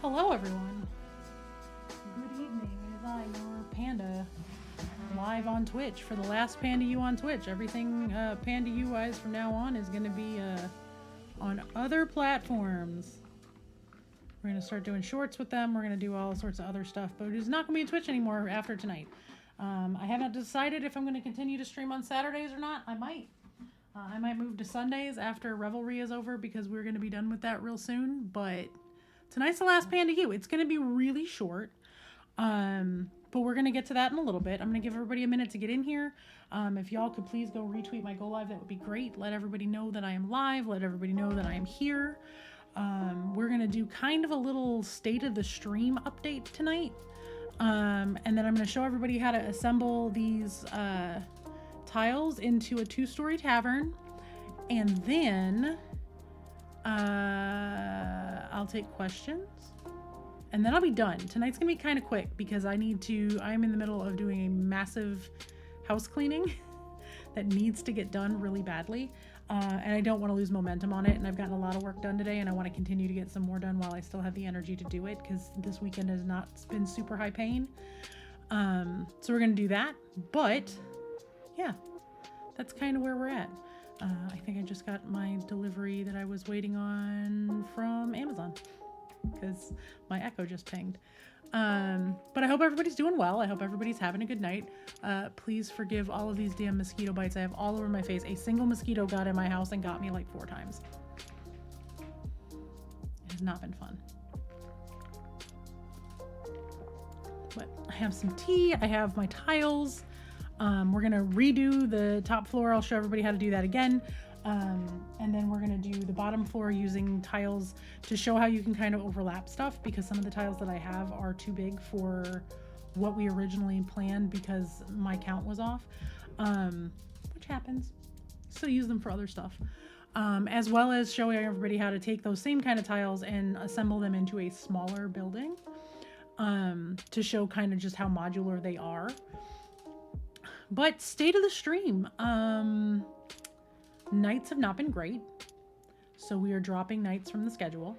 Hello, everyone. Good evening. It is I, your Panda, live on Twitch for the last Panda U on Twitch. Everything Panda U-wise from now on is going to be on other platforms. We're going to start doing shorts with them. We're going to do all sorts of other stuff, but it's not going to be Twitch anymore after tonight. I haven't decided if I'm going to continue to stream on Saturdays or not. I might. I might move to Sundays after Revelry is over because we're going to be done with that real soon. But tonight's the last Panda U. It's going to be really short. But we're going to get to that in a little bit. I'm going to give everybody a minute to get in here. If y'all could please go retweet my go live, that would be great. Let everybody know that I am live. Let everybody know that I am here. We're going to do kind of a little state of the stream update tonight. And then I'm going to show everybody how to assemble these tiles into a 2-story tavern. And then I'll take questions. And then I'll be done. Tonight's gonna be kind of quick because I'm in the middle of doing a massive house cleaning that needs to get done really badly. And I don't want to lose momentum on it. And I've gotten a lot of work done today and I want to continue to get some more done while I still have the energy to do it because this weekend has not been super high pain. So we're gonna do that. But yeah, that's kind of where we're at. I think I just got my delivery that I was waiting on from Amazon, because my Echo just pinged. But I hope everybody's doing well. I hope everybody's having a good night. Please forgive all of these damn mosquito bites I have all over my face. A single mosquito got in my house and got me like 4 times. It has not been fun. But I have some tea. I have my tiles. We're gonna redo the top floor. I'll show everybody how to do that again. And then we're going to do the bottom floor using tiles to show how you can kind of overlap stuff, because some of the tiles that I have are too big for what we originally planned because my count was off, which happens. Still use them for other stuff, as well as showing everybody how to take those same kind of tiles and assemble them into a smaller building, to show kind of just how modular they are. But state of the stream, nights have not been great, so we are dropping nights from the schedule.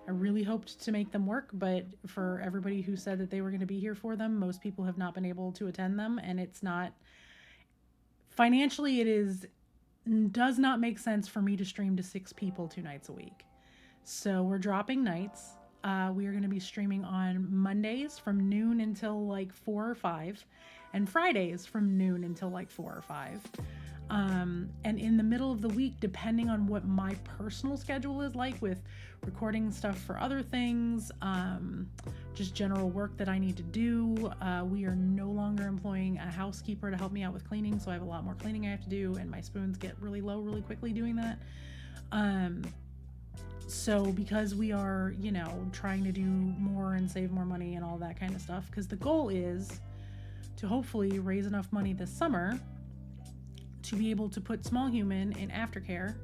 I really hoped to make them work, but for everybody who said that they were going to be here for them, most people have not been able to attend them, and it's not financially, does not make sense for me to stream to 6 people 2 nights a week. So we're dropping nights. We are going to be streaming on Mondays from noon until like 4 or 5, and Fridays from noon until like 4 or 5. And in the middle of the week, depending on what my personal schedule is like with recording stuff for other things, just general work that I need to do, we are no longer employing a housekeeper to help me out with cleaning, so I have a lot more cleaning I have to do, and my spoons get really low really quickly doing that. So because we are, trying to do more and save more money and all that kind of stuff, because the goal is to hopefully raise enough money this summer to be able to put Small Human in aftercare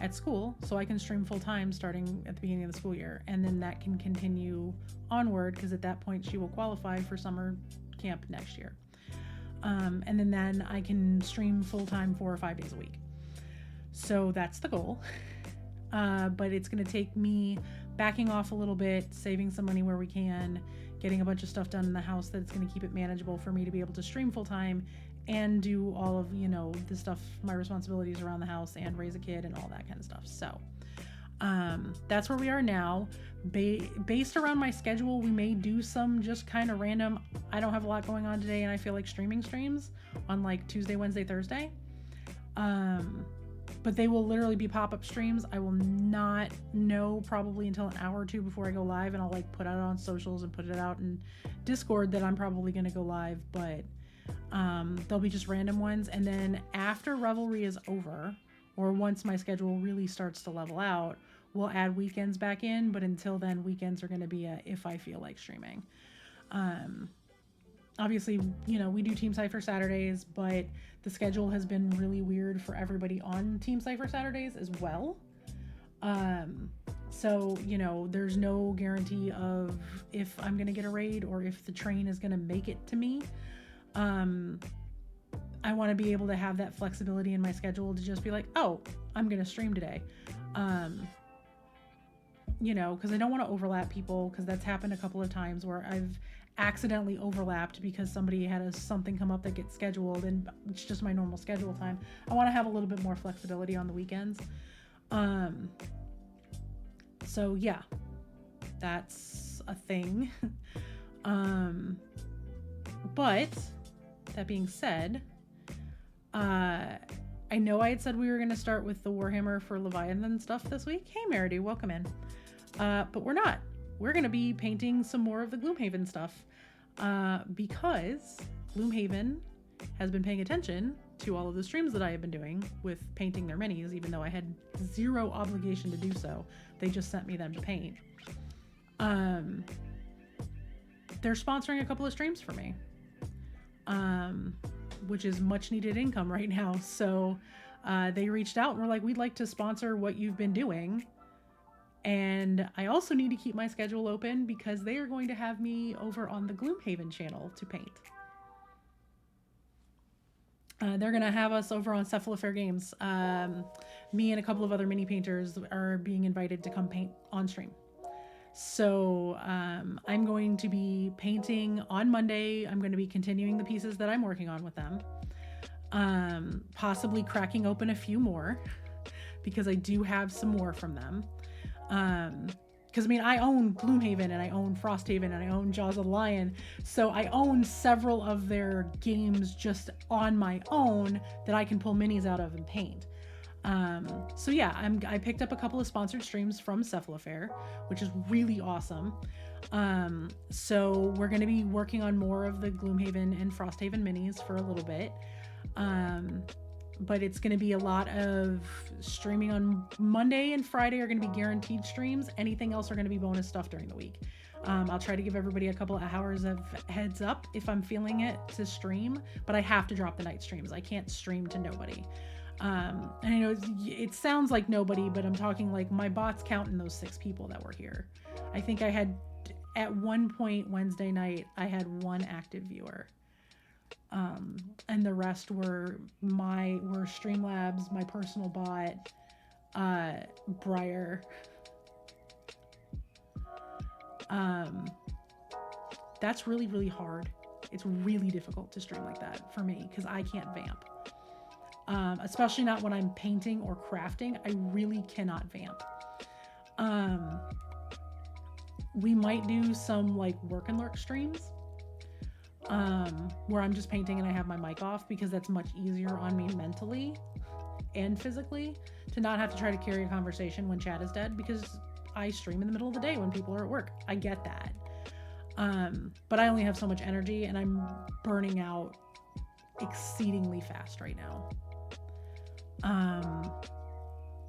at school so I can stream full time starting at the beginning of the school year. And then that can continue onward, because at that point she will qualify for summer camp next year. And then I can stream full time 4 or 5 days a week. So that's the goal. But it's going to take me backing off a little bit, saving some money where we can, getting a bunch of stuff done in the house that's going to keep it manageable for me to be able to stream full time and do all of, the stuff, my responsibilities around the house, and raise a kid and all that kind of stuff. So that's where we are now. Based around my schedule, we may do some just kind of random, I don't have a lot going on today and I feel like streaming streams on like Tuesday, Wednesday, Thursday. But they will literally be pop-up streams. I will not know probably until an hour or 2 before I go live, and I'll like put it on socials and put it out in Discord that I'm probably going to go live, but they'll be just random ones. And then after Revelry is over, or once my schedule really starts to level out, we'll add weekends back in. But until then, weekends are going to be if I feel like streaming. Obviously, we do Team Cypher Saturdays, but the schedule has been really weird for everybody on Team Cypher Saturdays as well. So, there's no guarantee of if I'm going to get a raid or if the train is going to make it to me. I want to be able to have that flexibility in my schedule to just be like, oh, I'm going to stream today. Because I don't want to overlap people, because that's happened a couple of times where I've accidentally overlapped because somebody had something come up that gets scheduled and it's just my normal schedule time. I want to have a little bit more flexibility on the weekends. So yeah, that's a thing. But that being said, I know I had said we were going to start with the Warhammer for Leviathan stuff this week. Hey, Meridy, welcome in. But we're not. We're going to be painting some more of the Gloomhaven stuff because Gloomhaven has been paying attention to all of the streams that I have been doing with painting their minis, even though I had zero obligation to do so. They just sent me them to paint. They're sponsoring a couple of streams for me, which is much needed income right now. So they reached out and were like, we'd like to sponsor what you've been doing. And I also need to keep my schedule open because they are going to have me over on the Gloomhaven channel to paint. They're going to have us over on Cephalofair Games. Me and a couple of other mini painters are being invited to come paint on stream. So I'm going to be painting on Monday. I'm going to be continuing the pieces that I'm working on with them. Possibly cracking open a few more because I do have some more from them. Because I mean, I own Gloomhaven and I own Frosthaven and I own Jaws of the Lion. So I own several of their games just on my own that I can pull minis out of and paint. So yeah, I picked up a couple of sponsored streams from Cephalofair, which is really awesome. So we're going to be working on more of the Gloomhaven and Frosthaven minis for a little bit. But it's going to be a lot of streaming on Monday and Friday are going to be guaranteed streams. Anything else are going to be bonus stuff during the week. I'll try to give everybody a couple of hours of heads up if I'm feeling it to stream, but I have to drop the night streams. I can't stream to nobody. And I know it sounds like nobody, but I'm talking like my bots counting those 6 people that were here. I think I had at one point Wednesday night, I had 1 active viewer. And the rest were Streamlabs, my personal bot, Briar. That's really, really hard. It's really difficult to stream like that for me because I can't vamp. Especially not when I'm painting or crafting. I really cannot vamp. We might do some like work and lurk streams. Where I'm just painting and I have my mic off because that's much easier on me mentally and physically to not have to try to carry a conversation when chat is dead because I stream in the middle of the day when people are at work. I get that. But I only have so much energy and I'm burning out exceedingly fast right now.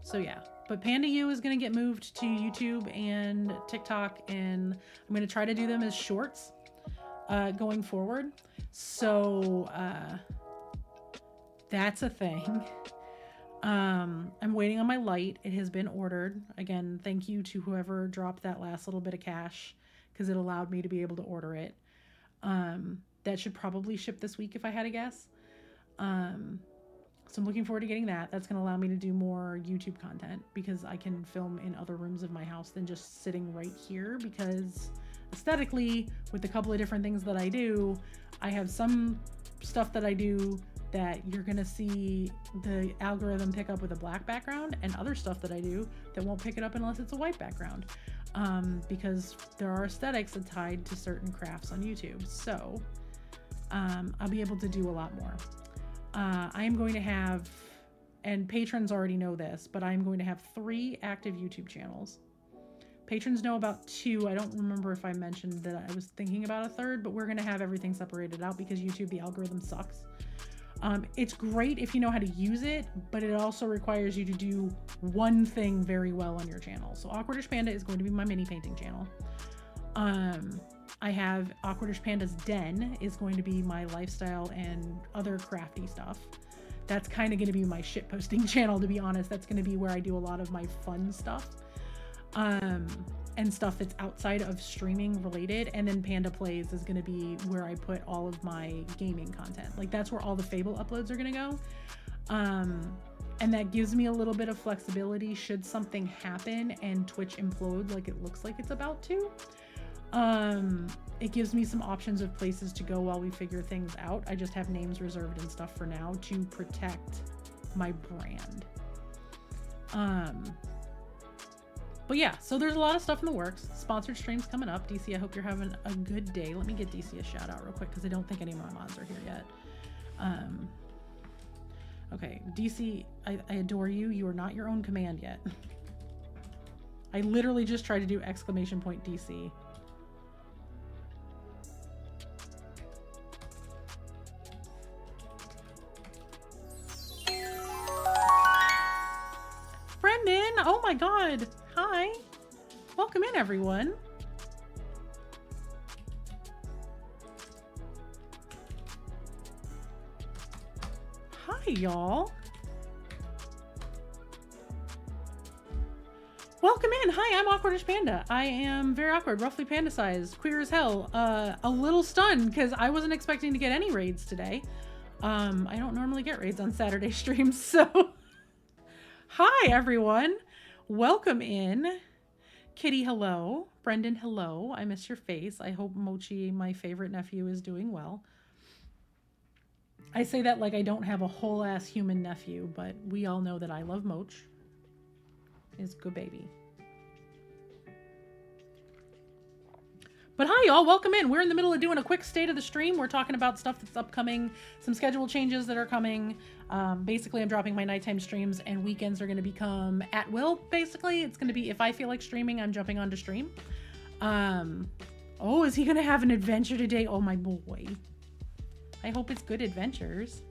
So yeah, but Panda U is going to get moved to YouTube and TikTok and I'm going to try to do them as shorts. Going forward. So that's a thing. I'm waiting on my light. It has been ordered. Again, thank you to whoever dropped that last little bit of cash because it allowed me to be able to order it. That should probably ship this week if I had to guess. So I'm looking forward to getting that. That's going to allow me to do more YouTube content because I can film in other rooms of my house than just sitting right here because aesthetically, with a couple of different things that I do, I have some stuff that I do that you're gonna see the algorithm pick up with a black background and other stuff that I do that won't pick it up unless it's a white background because there are aesthetics tied to certain crafts on YouTube. So I'll be able to do a lot more. I am going to have, and patrons already know this, but I'm going to have 3 active YouTube channels. Patrons know about 2. I don't remember if I mentioned that I was thinking about a 3rd, but we're going to have everything separated out because YouTube, the algorithm sucks. It's great if you know how to use it, but it also requires you to do one thing very well on your channel. So Awkwardish Panda is going to be my mini painting channel. I have Awkwardish Panda's Den is going to be my lifestyle and other crafty stuff. That's kind of going to be my shit posting channel, to be honest. That's going to be where I do a lot of my fun stuff. And stuff that's outside of streaming related. And then Panda Plays is going to be where I put all of my gaming content. Like that's where all the Fable uploads are going to go. And that gives me a little bit of flexibility should something happen and Twitch implodes like it looks like it's about to. It gives me some options of places to go while we figure things out. I just have names reserved and stuff for now to protect my brand. But But yeah, so there's a lot of stuff in the works. Sponsored streams coming up. DC, I hope you're having a good day. Let me get DC a shout out real quick because I don't think any of my mods are here yet. Okay, DC, I adore you. You are not your own command yet. I literally just tried to do exclamation point DC. Brendan, oh my god. Hi. Welcome in, everyone. Hi, y'all. Welcome in. Hi, I'm Awkwardish Panda. I am very awkward, roughly panda sized, queer as hell, a little stunned because I wasn't expecting to get any raids today. I don't normally get raids on Saturday streams, so hi, everyone. Welcome in. Kitty, hello. Brendan, hello. I miss your face. I hope Mochi, my favorite nephew, is doing well. I say that like I don't have a whole ass human nephew, but we all know that I love Moch. He's a good baby. But hi, y'all. Welcome in. We're in the middle of doing a quick state of the stream. We're talking about stuff that's upcoming, some schedule changes that are coming. Basically, I'm dropping my nighttime streams, and weekends are going to become at will, basically. It's going to be if I feel like streaming, I'm jumping on to stream. Oh, is he going to have an adventure today? Oh, my boy. I hope it's good adventures.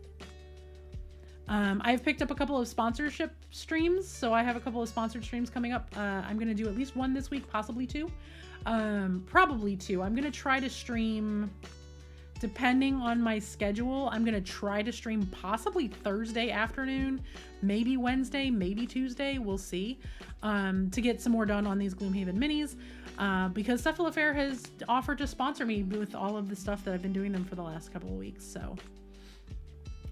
I've picked up a couple of sponsorship streams, so I have a couple of sponsored streams coming up. I'm going to do at least one this week, possibly two. Probably two. I'm going to try to stream, depending on my schedule, I'm going to try to stream possibly Thursday afternoon, maybe Wednesday, maybe Tuesday. We'll see. To get some more done on these Gloomhaven minis. Because Cephalofair has offered to sponsor me with all of the stuff that I've been doing them for the last couple of weeks. So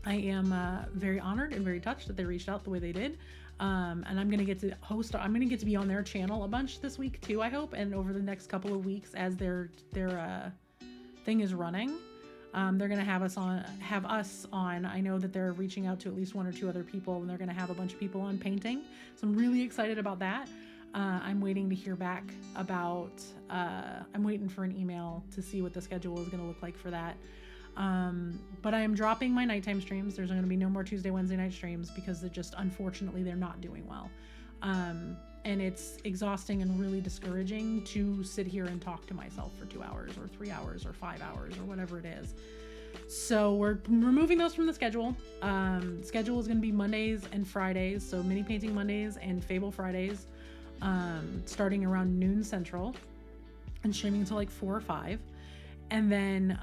I am very honored and very touched that they reached out the way they did. And I'm going to get to host, I'm going to get to be on their channel a bunch this week too, I hope. And over the next couple of weeks as their thing is running, they're going to have us on. I know that they're reaching out to at least one or two other people, and they're going to have a bunch of people on painting. So I'm really excited about that. I'm waiting to hear back about, I'm waiting for an email to see what the schedule is going to look like for that. But I am dropping my nighttime streams. There's going to be no more Tuesday, Wednesday night streams because unfortunately, they're not doing well. And it's exhausting and really discouraging to sit here and talk to myself for 2 hours or 3 hours or 5 hours or whatever it is. So we're removing those from the schedule. Schedule is going to be Mondays and Fridays. So mini painting Mondays and Fable Fridays, starting around noon Central and streaming until like 4 or 5. And then,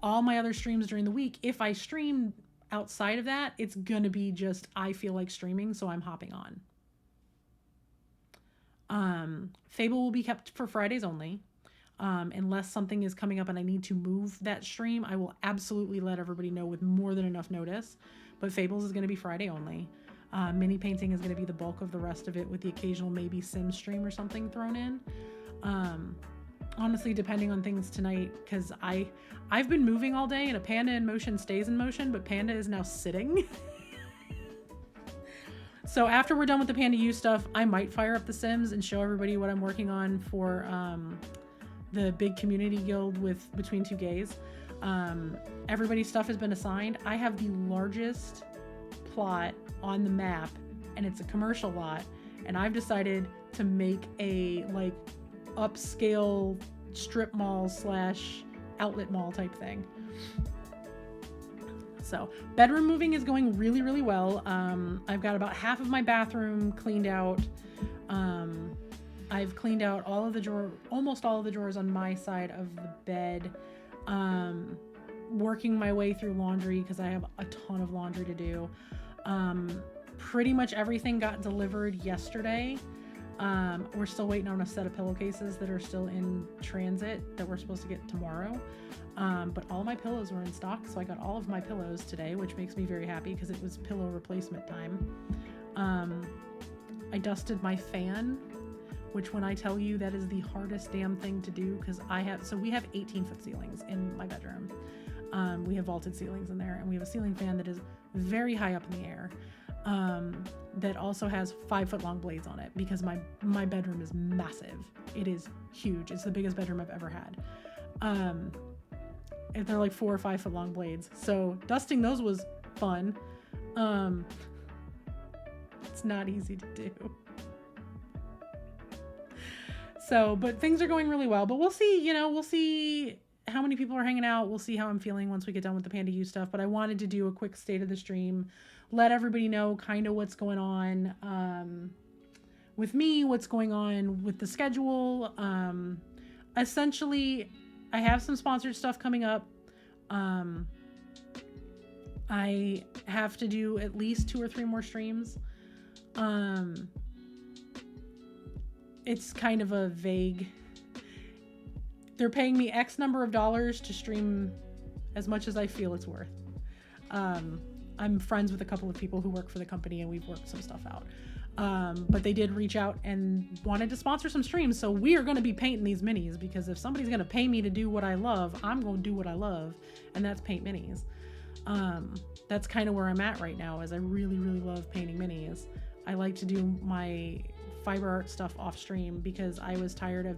all my other streams during the week, if I stream outside of that, it's going to be just, I feel like streaming, so I'm hopping on. Fable will be kept for Fridays only. Unless something is coming up and I need to move that stream, I will absolutely let everybody know with more than enough notice. But Fables is going to be Friday only. Mini painting is going to be the bulk of the rest of it, with the occasional maybe sim stream or something thrown in. Honestly, depending on things tonight, because I've been moving all day and a Panda in motion stays in motion, but Panda is now sitting. So after we're done with the Panda U stuff, I might fire up the Sims and show everybody what I'm working on for the big community guild with Between Two Gays. Everybody's stuff has been assigned. I have the largest plot on the map, and it's a commercial lot, and I've decided to make a like upscale strip mall / outlet mall type thing. So bedroom moving is going really, really well. I've got about half of my bathroom cleaned out. I've cleaned out all of the almost all of the drawers on my side of the bed. Working my way through laundry because I have a ton of laundry to do. Pretty much everything got delivered yesterday. We're still waiting on a set of pillowcases that are still in transit that we're supposed to get tomorrow. But all my pillows were in stock, so I got all of my pillows today, which makes me very happy because it was pillow replacement time. I dusted my fan, which when I tell you that is the hardest damn thing to do, because we have 18-foot ceilings in my bedroom. We have vaulted ceilings in there, and we have a ceiling fan that is very high up in the air. that also has 5-foot long blades on it, because my bedroom is massive. It is huge. It's the biggest bedroom I've ever had. And they're like 4 or 5-foot long blades. So dusting those was fun. It's not easy to do. So, but things are going really well. But we'll see, we'll see how many people are hanging out. We'll see how I'm feeling once we get done with the Panda U stuff. But I wanted to do a quick state of the stream, let everybody know kind of what's going on with me, what's going on with the schedule. Essentially, I have some sponsored stuff coming up. I have to do at least 2 or 3 more streams. It's kind of a vague, they're paying me X number of dollars to stream as much as I feel it's worth. I'm friends with a couple of people who work for the company, and we've worked some stuff out. But they did reach out and wanted to sponsor some streams. So we are going to be painting these minis, because if somebody's going to pay me to do what I love, I'm going to do what I love. And that's paint minis. That's kind of where I'm at right now, is I really, really love painting minis. I like to do my fiber art stuff off stream, because I was tired of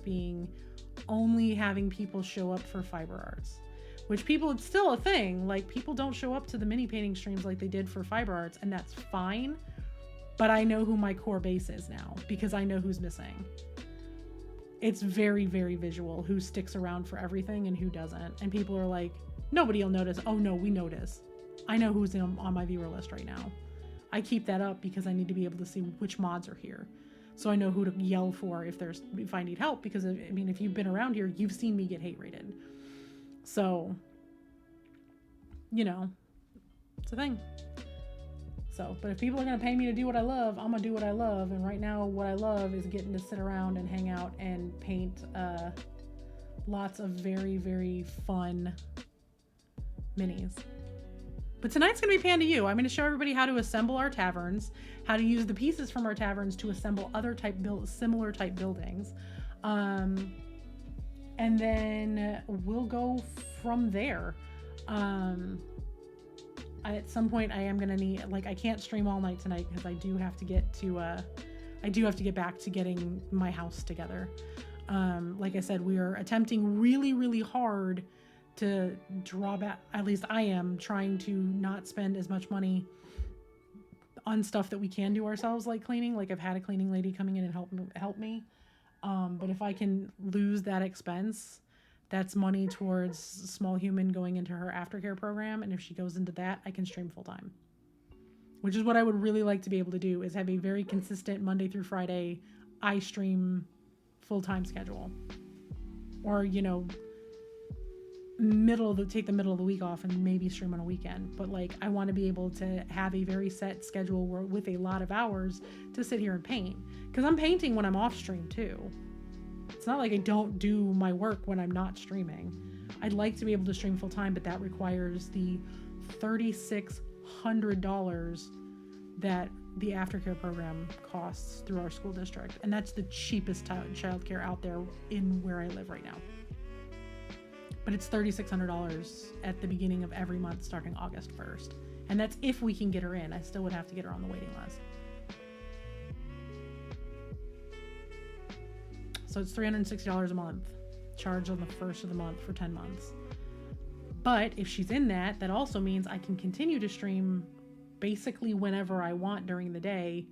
only having people show up for fiber arts, which it's still a thing. Like, people don't show up to the mini painting streams like they did for fiber arts, and that's fine. But I know who my core base is now, because I know who's missing. It's very, very visual who sticks around for everything and who doesn't. And people are like, nobody will notice. Oh no, we notice. I know who's on my viewer list right now. I keep that up because I need to be able to see which mods are here. So I know who to yell for if I need help, because if you've been around here, you've seen me get hate rated. So, it's a thing. So, but if people are going to pay me to do what I love, I'm going to do what I love. And right now, what I love is getting to sit around and hang out and paint lots of very, very fun minis. But tonight's going to be Panda U. I'm going to show everybody how to assemble our taverns, how to use the pieces from our taverns to assemble other similar type buildings. And then we'll go from there. At some point I am going to need, I can't stream all night tonight, because I do have to get back to getting my house together. Like I said, we are attempting really, really hard to draw back. At least I am trying to not spend as much money on stuff that we can do ourselves, like cleaning. Like, I've had a cleaning lady coming in and help me. But if I can lose that expense, that's money towards Small Human going into her aftercare program. And if she goes into that, I can stream full time, which is what I would really like to be able to do, is have a very consistent Monday through Friday, I stream full-time schedule. Or, take the middle of the week off and maybe stream on a weekend. But I want to be able to have a very set schedule with a lot of hours to sit here and paint, because I'm painting when I'm off stream too. It's not like I don't do my work when I'm not streaming. I'd like to be able to stream full time, but that requires the $3,600 that the aftercare program costs through our school district. And that's the cheapest childcare out there in where I live right now. But it's $3,600 at the beginning of every month starting August 1st. And that's if we can get her in. I still would have to get her on the waiting list. So it's $360 a month, charged on the first of the month for 10 months. But if she's in that also means I can continue to stream basically whenever I want during the day,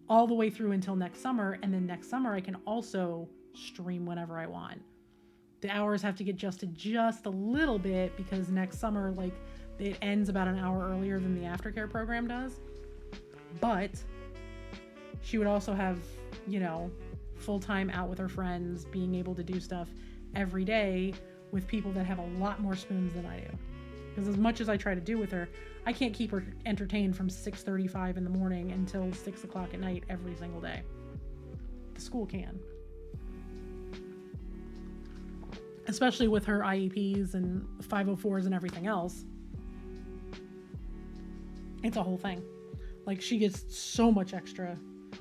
all the way through until next summer. And then next summer I can also stream whenever I want. The hours have to get adjusted just a little bit, because next summer, it ends about an hour earlier than the aftercare program does. But she would also have, full-time out with her friends, being able to do stuff every day with people that have a lot more spoons than I do. Because as much as I try to do with her, I can't keep her entertained from 6:35 in the morning until 6 o'clock at night every single day. The school can. Especially with her IEPs and 504s and everything else. It's a whole thing. She gets so much extra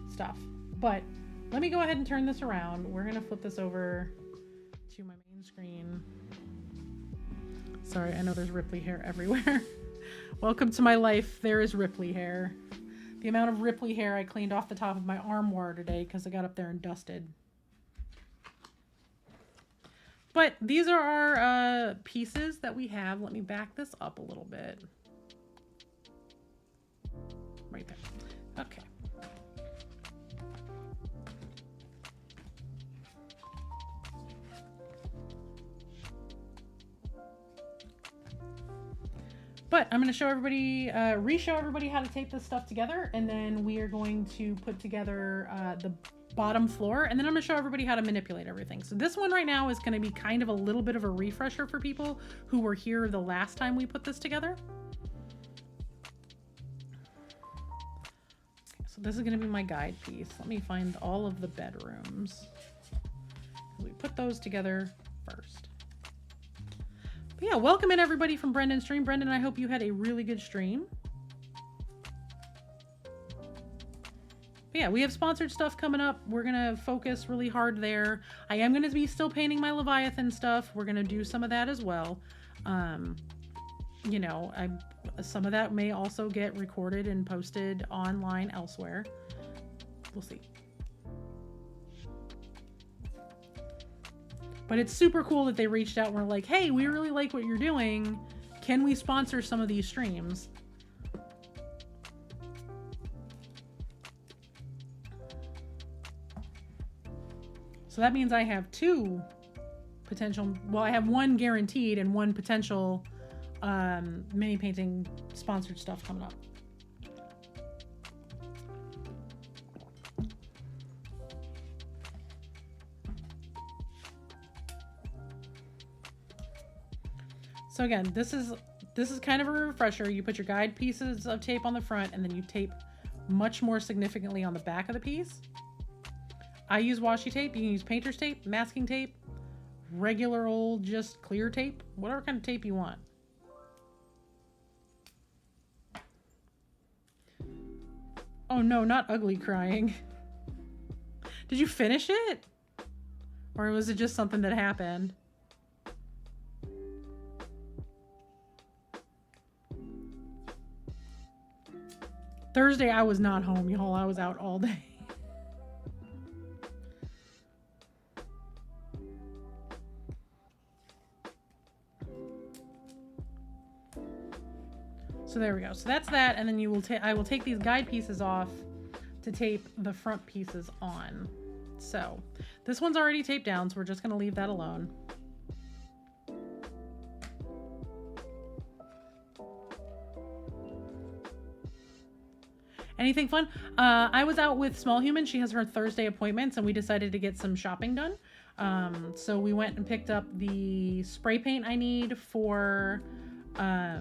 stuff. But let me go ahead and turn this around. We're going to flip this over to my main screen. Sorry, I know there's Ripley hair everywhere. Welcome to my life. There is Ripley hair. The amount of Ripley hair I cleaned off the top of my armoire today because I got up there and dusted. But these are our pieces that we have. Let me back this up a little bit. Right there. Okay. But I'm going to show everybody, re-show everybody how to tape this stuff together, and then we are going to put together the bottom floor, and then I'm going to show everybody how to manipulate everything. So this one right now is going to be kind of a little bit of a refresher for people who were here the last time we put this together. Okay, so this is going to be my guide piece. Let me find all of the bedrooms. We put those together first. But yeah, welcome in everybody from Brendan's stream. Brendan, I hope you had a really good stream. But yeah, we have sponsored stuff coming up. We're going to focus really hard there. I am going to be still painting my Leviathan stuff. We're going to do some of that as well. You know, some of that may also get recorded and posted online elsewhere. We'll see. But it's super cool that they reached out and were like, hey, we really like what you're doing. Can we sponsor some of these streams? So that means I have two potential, well, I have one guaranteed and one potential mini painting sponsored stuff coming up. So again, this is kind of a refresher. You put your guide pieces of tape on the front, and then you tape much more significantly on the back of the piece. I use washi tape. You can use painter's tape, masking tape, regular old just clear tape, whatever kind of tape you want. Oh no, not ugly crying. Did you finish it? Or was it just something that happened? Thursday, I was not home, y'all. I was out all day. So there we go. So that's that, and then you will I will take these guide pieces off to tape the front pieces on. So this one's already taped down, so we're just going to leave that alone. Anything fun? I was out with Small Human. She has her Thursday appointments, and we decided to get some shopping done. So we went and picked up the spray paint I need for, I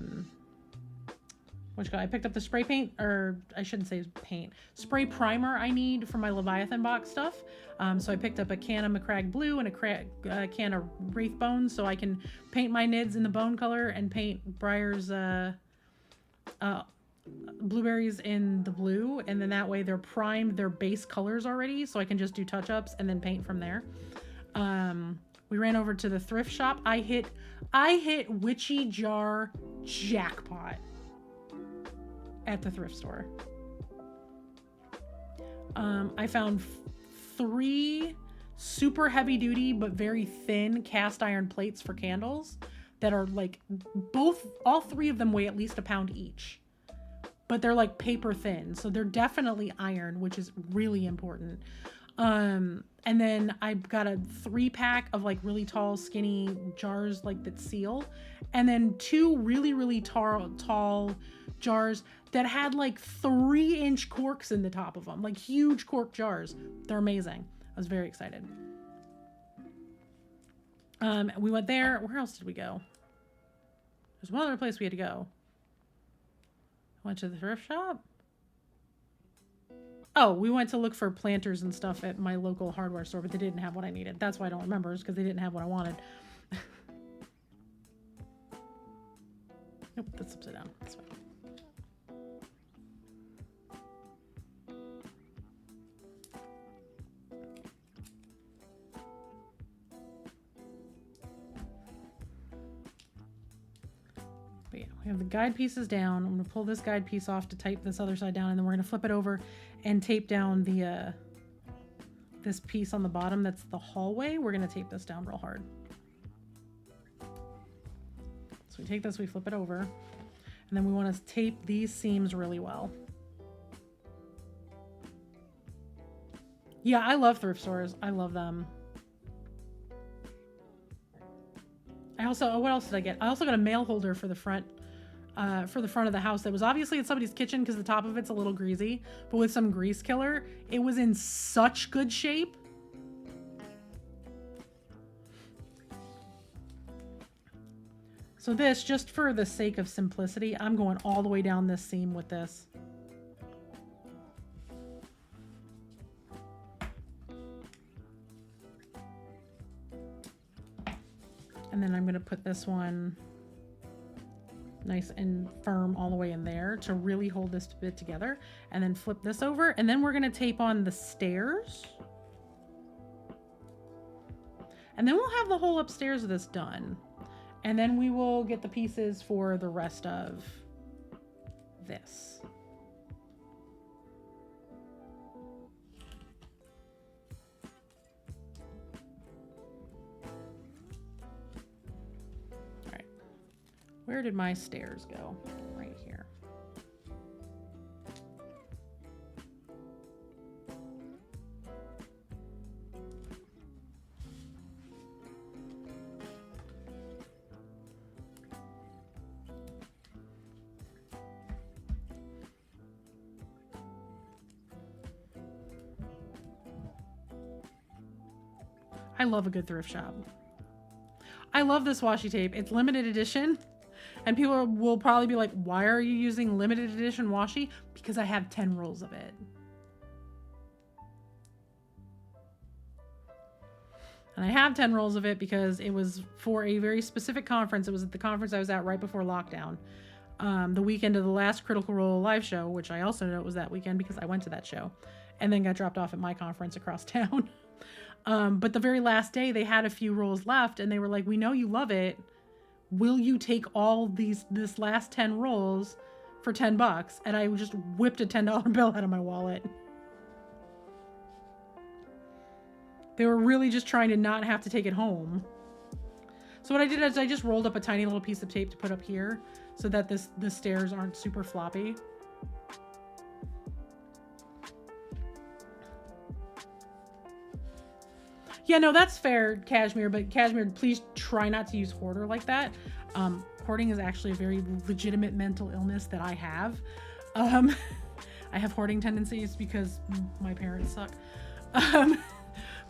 picked up the spray paint, or I shouldn't say paint, spray primer I need for my Leviathan box stuff. So I picked up a can of McCrag Blue and a can of Wraith Bones, so I can paint my nids in the bone color and paint Briar's, blueberries in the blue, and then that way they're primed, their base colors already, so I can just do touch-ups and then paint from there. We ran over to the thrift shop. I hit Witchy Jar jackpot at the thrift store. I found 3 super heavy duty but very thin cast iron plates for candles that are like all 3 of them weigh at least a pound each. But they're like paper thin, so they're definitely iron, which is really important. And then I got a 3-pack of like really tall, skinny jars like that seal, and then 2 really, really tall jars that had like 3-inch corks in the top of them, like huge cork jars. They're amazing. I was very excited. We went there. Where else did we go? There's one other place we had to go. Went to the thrift shop. Oh, we went to look for planters and stuff at my local hardware store, but they didn't have what I needed. That's why I don't remember, is because they didn't have what I wanted. Nope, that's upside down. That's fine. But yeah, we have the guide pieces down. I'm going to pull this guide piece off to tape this other side down, and then we're going to flip it over and tape down the this piece on the bottom that's the hallway. We're going to tape this down real hard. So we take this, we flip it over, and then we want to tape these seams really well. Yeah, I love thrift stores. I love them. I also, what else did I get? I also got a mail holder for the front of the house that was obviously in somebody's kitchen because the top of it's a little greasy, but with some grease killer, it was in such good shape. So this, just for the sake of simplicity, I'm going all the way down this seam with this. And then I'm going to put this one nice and firm all the way in there to really hold this bit together, and then flip this over, and then we're going to tape on the stairs, and then we'll have the whole upstairs of this done, and then we will get the pieces for the rest of this. Where did my stairs go? Right here. I love a good thrift shop. I love this washi tape. It's limited edition. And people will probably be like, why are you using limited edition washi? Because I have 10 rolls of it. And I have 10 rolls of it because it was for a very specific conference. It was at the conference I was at right before lockdown. The weekend of the last Critical Role live show, which I also know it was that weekend because I went to that show and then got dropped off at my conference across town. But the very last day they had a few rolls left and they were like, we know you love it. Will you take all this last 10 rolls for $10? And I just whipped a $10 bill out of my wallet. They were really just trying to not have to take it home. So what I did is I just rolled up a tiny little piece of tape to put up here so that the stairs aren't super floppy. Yeah, no, that's fair, Cashmere, but Cashmere, please try not to use hoarder like that. Hoarding is actually a very legitimate mental illness that I have. I have hoarding tendencies because my parents suck.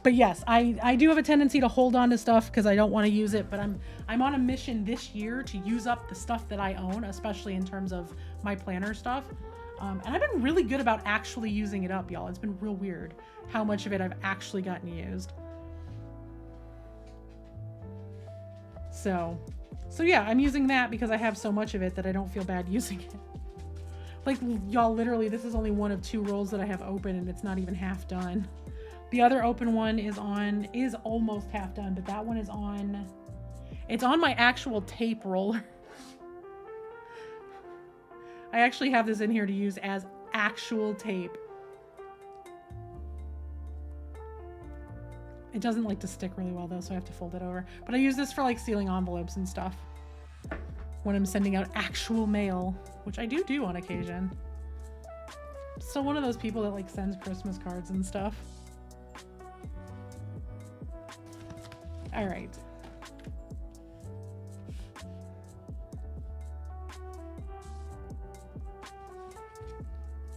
But yes, I do have a tendency to hold on to stuff because I don't want to use it, but I'm on a mission this year to use up the stuff that I own, especially in terms of my planner stuff. And I've been really good about actually using it up, y'all. It's been real weird how much of it I've actually gotten used. So yeah, I'm using that because I have so much of it that I don't feel bad using it. Like, y'all, literally, this is only one of 2 rolls that I have open and it's not even half done. The other open one is almost half done, but that one is on, it's on my actual tape roller. I actually have this in here to use as actual tape. It doesn't like to stick really well though, so I have to fold it over. But I use this for like sealing envelopes and stuff when I'm sending out actual mail, which I do on occasion. Still one of those people that like sends Christmas cards and stuff. All right.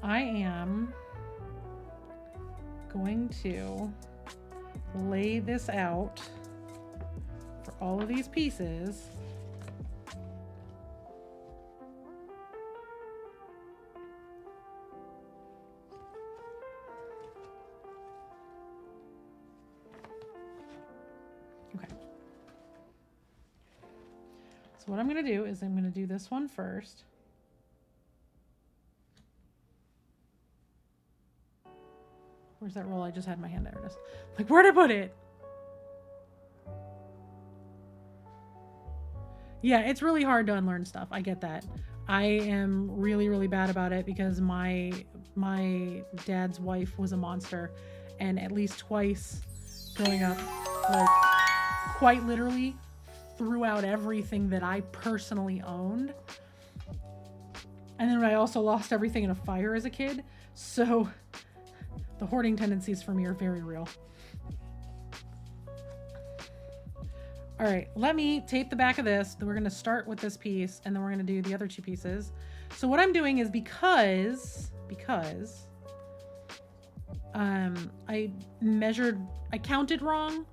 I am going to lay this out for all of these pieces. Okay. So what I'm going to do is I'm going to do this one first. Where's that roll? I just had my hand there. It is. Like, where'd I put it? Yeah, it's really hard to unlearn stuff. I get that. I am really, really bad about it because my dad's wife was a monster, and at least twice growing up, like quite literally threw out everything that I personally owned. And then I also lost everything in a fire as a kid. So the hoarding tendencies for me are very real. All right, let me tape the back of this. Then we're going to start with this piece, and then we're going to do the other two pieces. So what I'm doing is because I counted wrong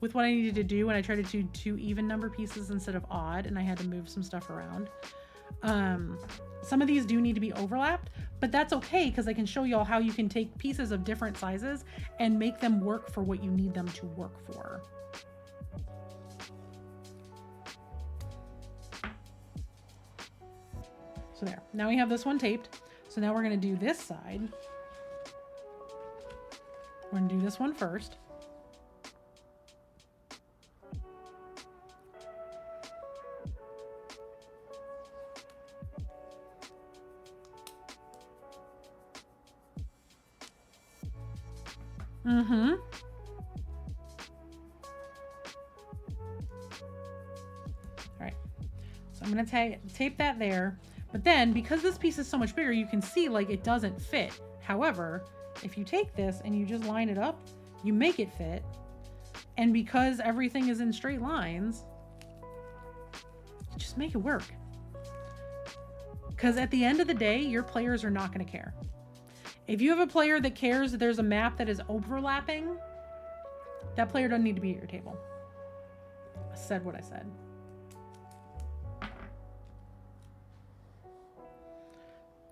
with what I needed to do, and I tried to do 2 even number pieces instead of odd, and I had to move some stuff around. Some of these do need to be overlapped, but that's okay because I can show y'all how you can take pieces of different sizes and make them work for what you need them to work for. So there, now we have this one taped. So now we're going to do this side. We're going to do this one first. All right, so I'm going to tape that there. But then, because this piece is so much bigger, you can see like it doesn't fit. However, if you take this and you just line it up, you make it fit. And because everything is in straight lines, you just make it work. Because at the end of the day, your players are not going to care. If you have a player that cares that there's a map that is overlapping, that player doesn't need to be at your table. I said what I said.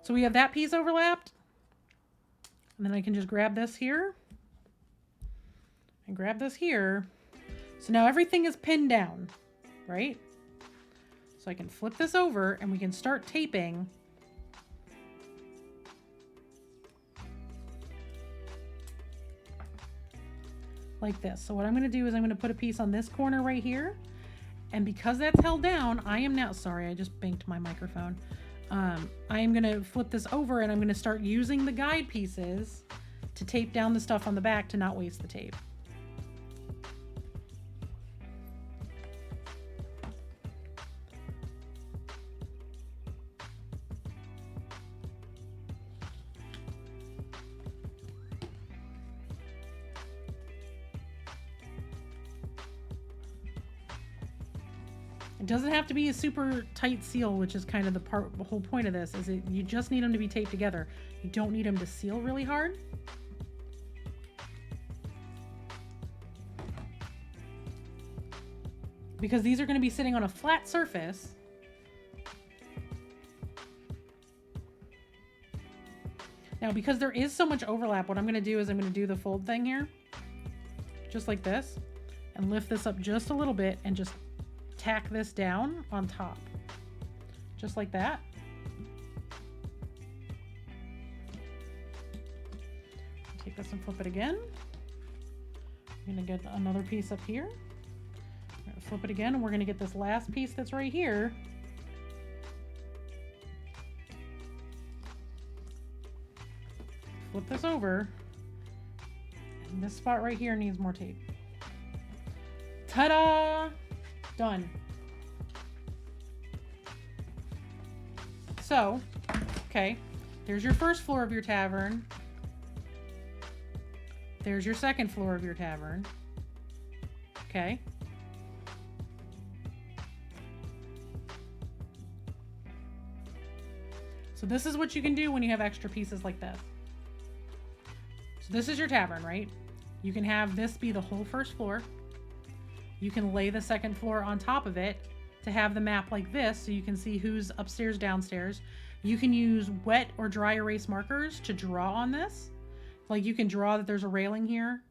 So we have that piece overlapped, and then I can just grab this here and grab this here. So now everything is pinned down, right? So I can flip this over and we can start taping. Like this. So what I'm going to do is I'm going to put a piece on this corner right here. And because that's held down, I am now, sorry, I just banked my microphone. I am going to flip this over and I'm going to start using the guide pieces to tape down the stuff on the back to not waste the tape. It doesn't have to be a super tight seal, which is kind of the whole point of this, is you just need them to be taped together. You don't need them to seal really hard. Because these are going to be sitting on a flat surface. Now, because there is so much overlap, what I'm going to do is I'm going to do the fold thing here, just like this, and lift this up just a little bit and just tack this down on top, just like that. Take this and flip it again. I'm going to get another piece up here. I'm going to flip it again, and we're going to get this last piece that's right here. Flip this over, and this spot right here needs more tape. Ta-da! Done. So, okay, there's your first floor of your tavern. There's your second floor of your tavern. Okay. So this is what you can do when you have extra pieces like this. So this is your tavern, right? You can have this be the whole first floor. You can lay the second floor on top of it to have the map like this so you can see who's upstairs, downstairs. You can use wet or dry erase markers to draw on this. Like you can draw that there's a railing here,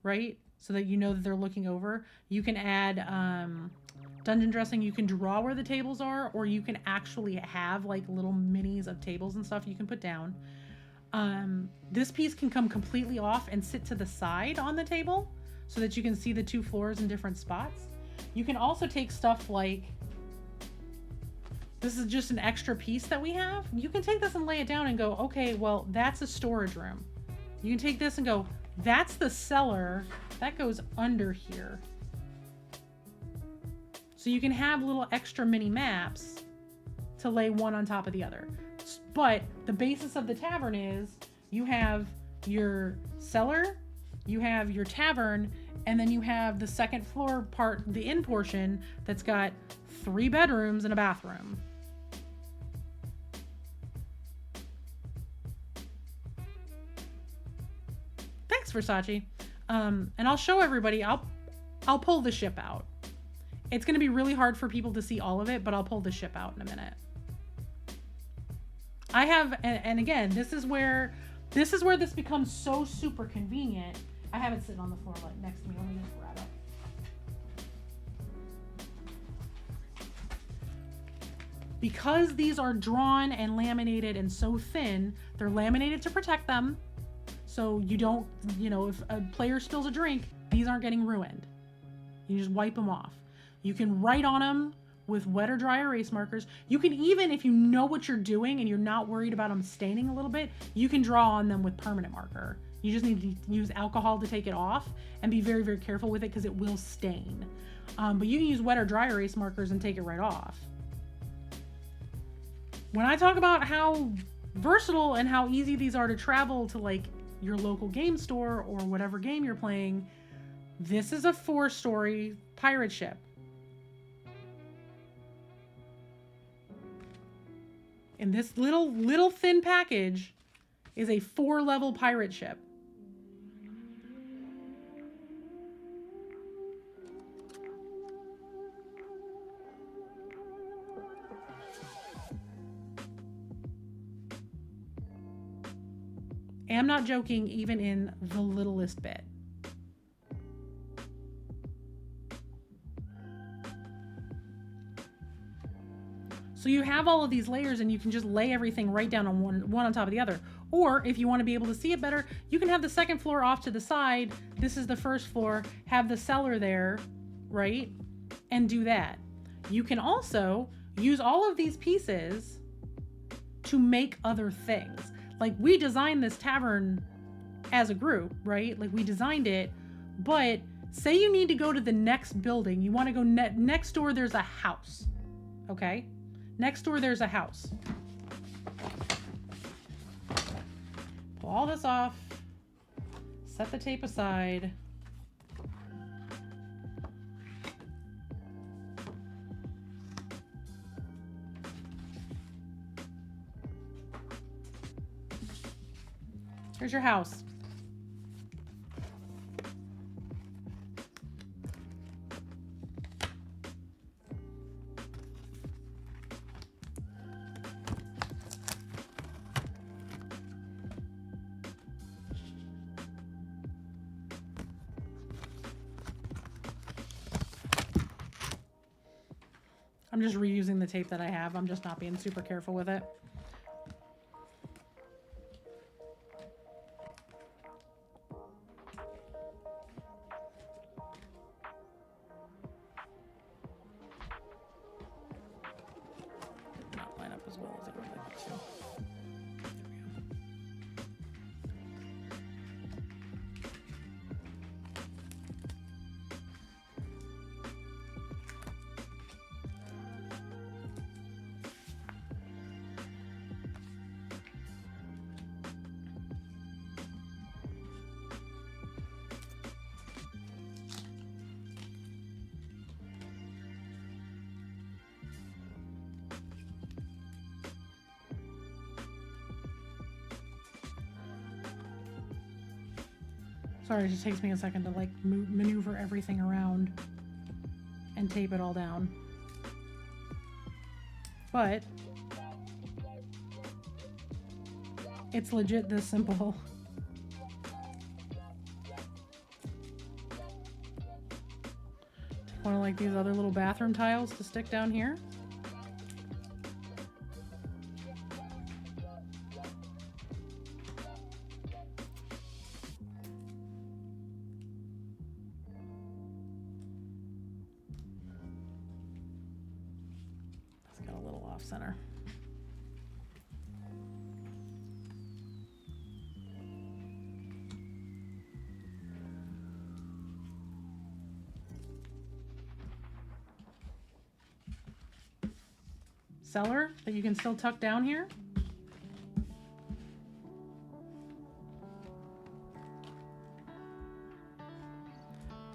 right? So that you know that they're looking over. You can add dungeon dressing. You can draw where the tables are, or you can actually have like little minis of tables and stuff you can put down. This piece can come completely off and sit to the side on the table, so that you can see the two floors in different spots. You can also take stuff like, this is just an extra piece that we have. You can take this and lay it down and go, okay, well, that's a storage room. You can take this and go, that's the cellar. That goes under here. So you can have little extra mini maps to lay one on top of the other. But the basis of the tavern is you have your cellar, you have your tavern, and then you have the second floor part, the inn portion, that's got 3 bedrooms and a bathroom. Thanks, Versace. And I'll show everybody, I'll pull the ship out. It's going to be really hard for people to see all of it, but I'll pull the ship out in a minute. I have, and again, this is where this becomes so super convenient. I have it sitting on the floor like next to me. Let me just grab it. Because these are drawn and laminated and so thin, they're laminated to protect them. So you don't, if a player spills a drink, these aren't getting ruined. You just wipe them off. You can write on them with wet or dry erase markers. You can even, if you know what you're doing and you're not worried about them staining a little bit, you can draw on them with permanent marker. You just need to use alcohol to take it off and be very, very careful with it because it will stain. But you can use wet or dry erase markers and take it right off. When I talk about how versatile and how easy these are to travel to like your local game store or whatever game you're playing, this is a 4-story pirate ship. And this little thin package is a 4-level pirate ship. And I'm not joking, even in the littlest bit. So you have all of these layers and you can just lay everything right down on one on top of the other. Or if you want to be able to see it better, you can have the second floor off to the side. This is the first floor, have the cellar there, right? And do that. You can also use all of these pieces to make other things. Like we designed this tavern as a group, right? Like we designed it, but say you need to go to the next building. You want to go next door, there's a house, okay? Next door, there's a house. Pull all this off, set the tape aside. Here's your house. I'm just reusing the tape that I have. I'm just not being super careful with it. Did not line up as well as it would like to. There we go. Sorry, it just takes me a second to like maneuver everything around and tape it all down. But it's legit this simple. Take one of like these other little bathroom tiles to stick down here. off center. Cellar that you can still tuck down here.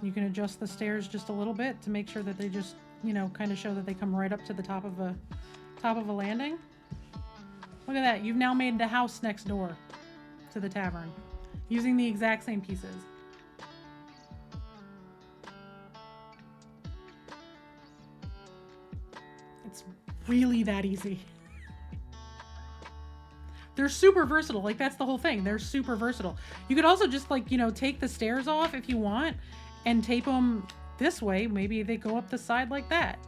You can adjust the stairs just a little bit to make sure that they just, you know, kind of show that they come right up to the top of a landing. Look at that. You've now made the house next door to the tavern using the exact same pieces. It's really that easy. They're super versatile. Like, that's the whole thing. They're super versatile. You could also just, like, you know, take the stairs off if you want and tape them this way. Maybe they go up the side like that.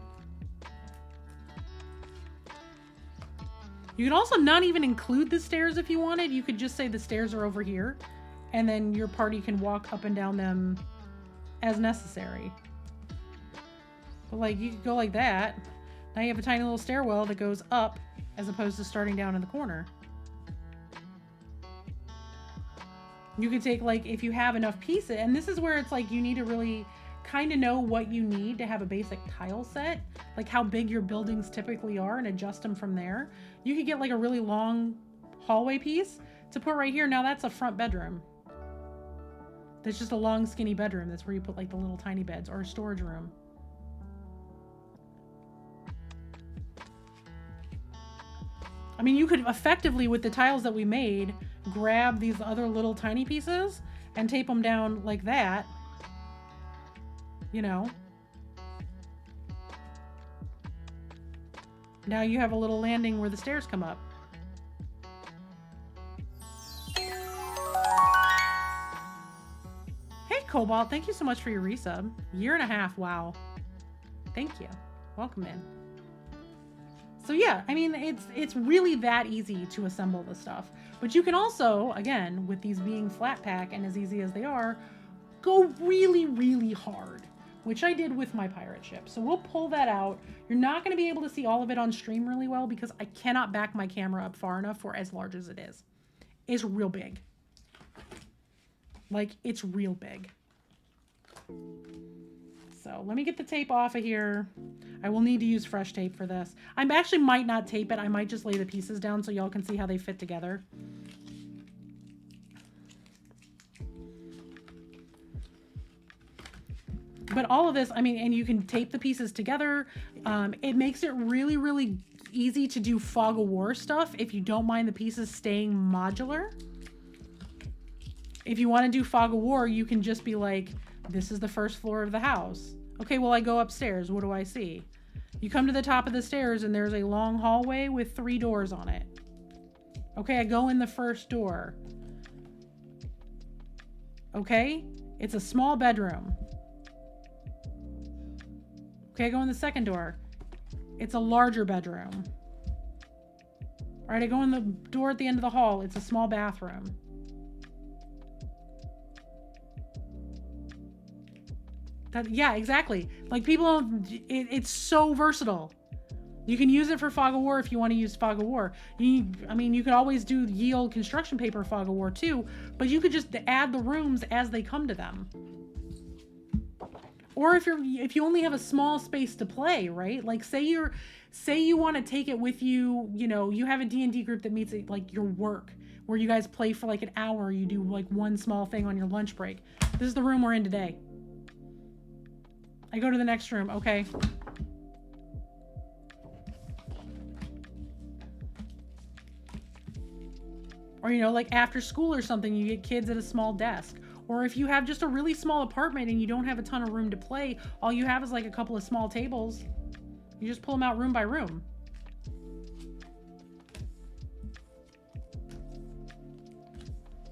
You could also not even include the stairs if you wanted. You could just say the stairs are over here, and then your party can walk up and down them as necessary. But, like, you could go like that. Now you have a tiny little stairwell that goes up as opposed to starting down in the corner. You could take, like, if you have enough pieces, and this is where it's like you need to really kind of know what you need to have a basic tile set, like how big your buildings typically are, and adjust them from there. You could get like a really long hallway piece to put right here. Now that's a front bedroom. That's just a long skinny bedroom. That's where you put like the little tiny beds, or a storage room. I mean, you could effectively, with the tiles that we made, grab these other little tiny pieces and tape them down like that, you know. Now you have a little landing where the stairs come up. Hey Cobalt, thank you so much for your resub. 1.5 years, wow. Thank you. Welcome in. So yeah, I mean, it's really that easy to assemble the stuff. But you can also, again, with these being flat pack and as easy as they are, go really, really hard, which I did with my pirate ship. So we'll pull that out. You're not going to be able to see all of it on stream really well because I cannot back my camera up far enough for as large as it is. It's real big. Like, it's real big. So let me get the tape off of here. I will need to use fresh tape for this. I actually might not tape it. I might just lay the pieces down so y'all can see how they fit together. But all of this, I mean, and you can tape the pieces together. It makes it really, really easy to do fog of war stuff if you don't mind the pieces staying modular. If you want to do fog of war, you can just be like, this is the first floor of the house. Okay, well, I go upstairs. What do I see? You come to the top of the stairs and there's a long hallway with 3 doors on it. Okay, I go in the first door. Okay, it's a small bedroom. Okay, I go in the second door. It's a larger bedroom. All right, I go in the door at the end of the hall. It's a small bathroom. Yeah, exactly. Like, people, it's so versatile. You can use it for fog of war if you want to use fog of war. I mean, you could always do ye old construction paper fog of war too, but you could just add the rooms as they come to them. Or if you only have a small space to play, right? Like, say you want to take it with you, you know, you have a D&D group that meets at like your work, where you guys play for like an hour, you do like one small thing on your lunch break. This is the room we're in today. I go to the next room, okay. Or, you know, like after school or something, you get kids at a small desk. Or if you have just a really small apartment and you don't have a ton of room to play, all you have is like a couple of small tables. You just pull them out room by room.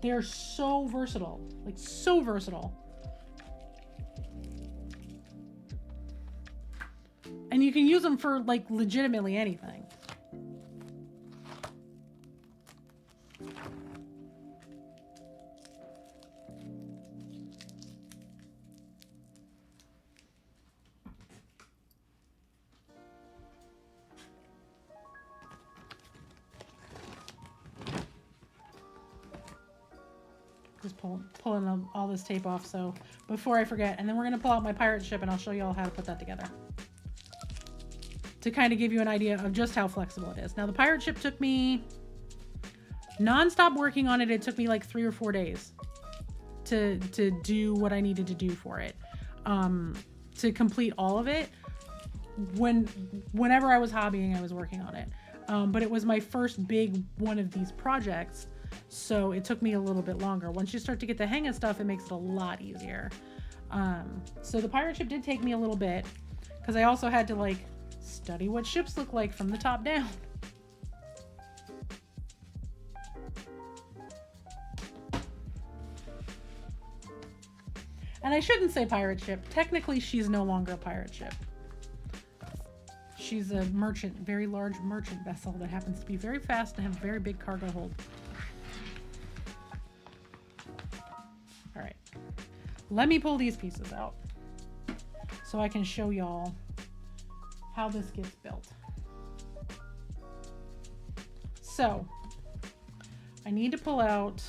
They're so versatile, like so versatile. And you can use them for like legitimately anything. pulling all this tape off, so before I forget. And then we're gonna pull out my pirate ship and I'll show you all how to put that together, to kind of give you an idea of just how flexible it is. Now the pirate ship took me non-stop working on it. It took me like 3 or 4 days to do what I needed to do for it, to complete all of it. Whenever I was hobbying, I was working on it, but it was my first big one of these projects, so it took me a little bit longer. Once you start to get the hang of stuff, it makes it a lot easier. So the pirate ship did take me a little bit, because I also had to like study what ships look like from the top down. And I shouldn't say pirate ship. Technically, she's no longer a pirate ship. She's a merchant, very large merchant vessel that happens to be very fast and have a very big cargo hold. All right. Let me pull these pieces out so I can show y'all how this gets built. So, I need to pull out...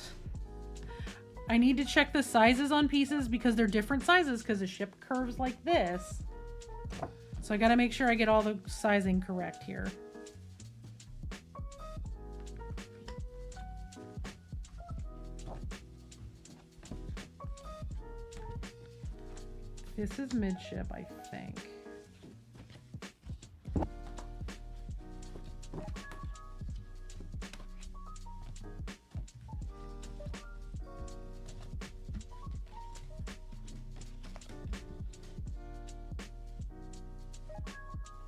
I need to check the sizes on pieces because they're different sizes because the ship curves like this. So I got to make sure I get all the sizing correct here. This is midship, I think.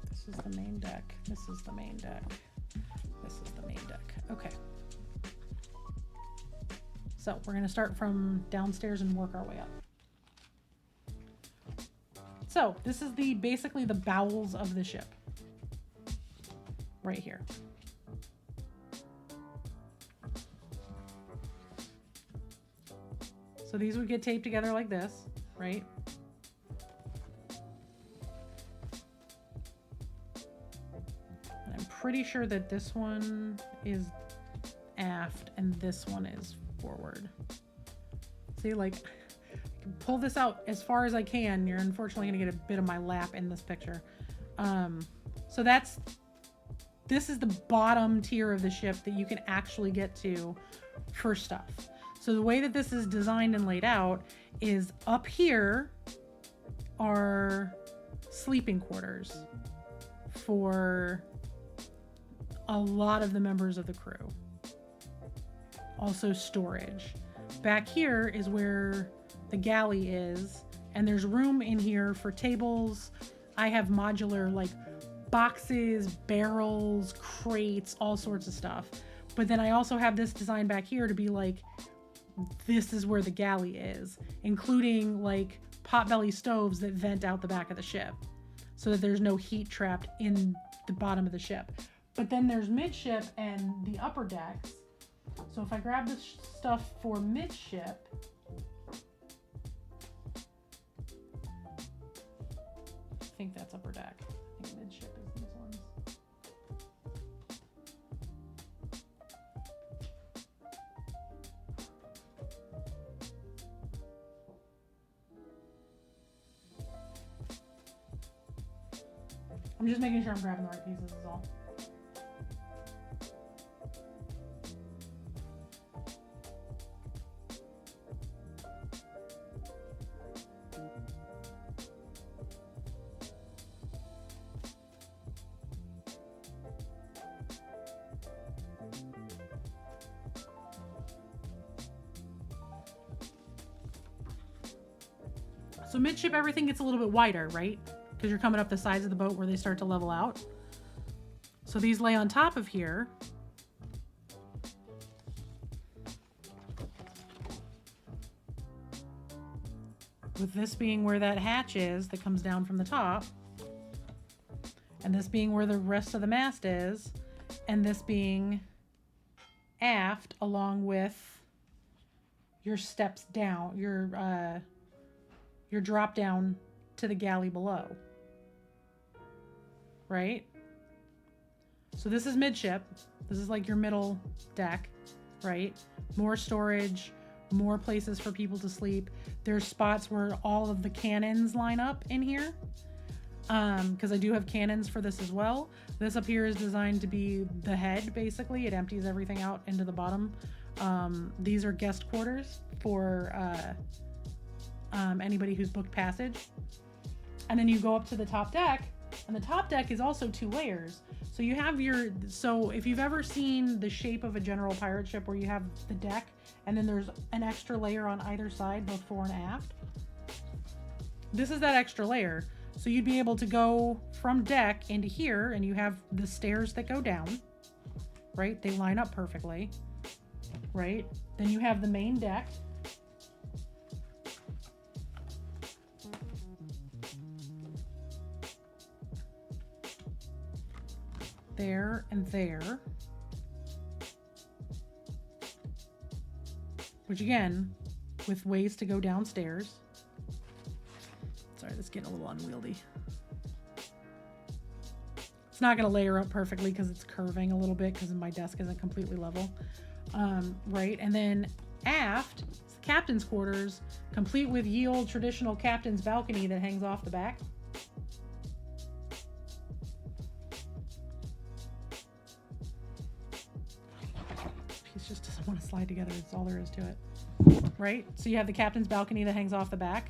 This is the main deck. This is the main deck. This is the main deck. Okay. So we're going to start from downstairs and work our way up. So this is basically the bowels of the ship. Right here. So these would get taped together like this, right? Pretty sure that this one is aft and this one is forward. See, like, I can pull this out as far as I can. You're unfortunately gonna get a bit of my lap in this picture. So this is the bottom tier of the ship that you can actually get to for stuff. So the way that this is designed and laid out is up here are sleeping quarters for a lot of the members of the crew. Also storage. Back here is where the galley is, and there's room in here for tables. I have modular like boxes, barrels, crates, all sorts of stuff. But then I also have this design back here to be like, this is where the galley is, including like potbelly stoves that vent out the back of the ship so that there's no heat trapped in the bottom of the ship. But then there's midship and the upper decks. So if I grab the stuff for midship, I think that's upper deck. I think midship is these ones. I'm just making sure I'm grabbing the right pieces is all. So midship, everything gets a little bit wider, right? Because you're coming up the sides of the boat where they start to level out. So these lay on top of here. With this being where that hatch is that comes down from the top. And this being where the rest of the mast is. And this being aft along with your steps down, your drop down to the galley below, right? So this is midship. This is like your middle deck, right? More storage, more places for people to sleep. There's spots where all of the cannons line up in here, because I do have cannons for this as well. This up here is designed to be the head, basically. It empties everything out into the bottom. These are guest quarters for anybody who's booked passage. And then you go up to the top deck, and the top deck is also 2 layers. So you have so if you've ever seen the shape of a general pirate ship where you have the deck and then there's an extra layer on either side, both fore and aft, this is that extra layer. So you'd be able to go from deck into here, and you have the stairs that go down, right? They line up perfectly, right? Then you have the main deck. There and there, which again, with ways to go downstairs. Sorry, this is getting a little unwieldy. It's not going to layer up perfectly because it's curving a little bit because my desk isn't completely level. Right, and then aft, it's the captain's quarters, complete with ye old traditional captain's balcony that hangs off the back. Just doesn't want to slide together. That's all there is to it, right? So you have the captain's balcony that hangs off the back,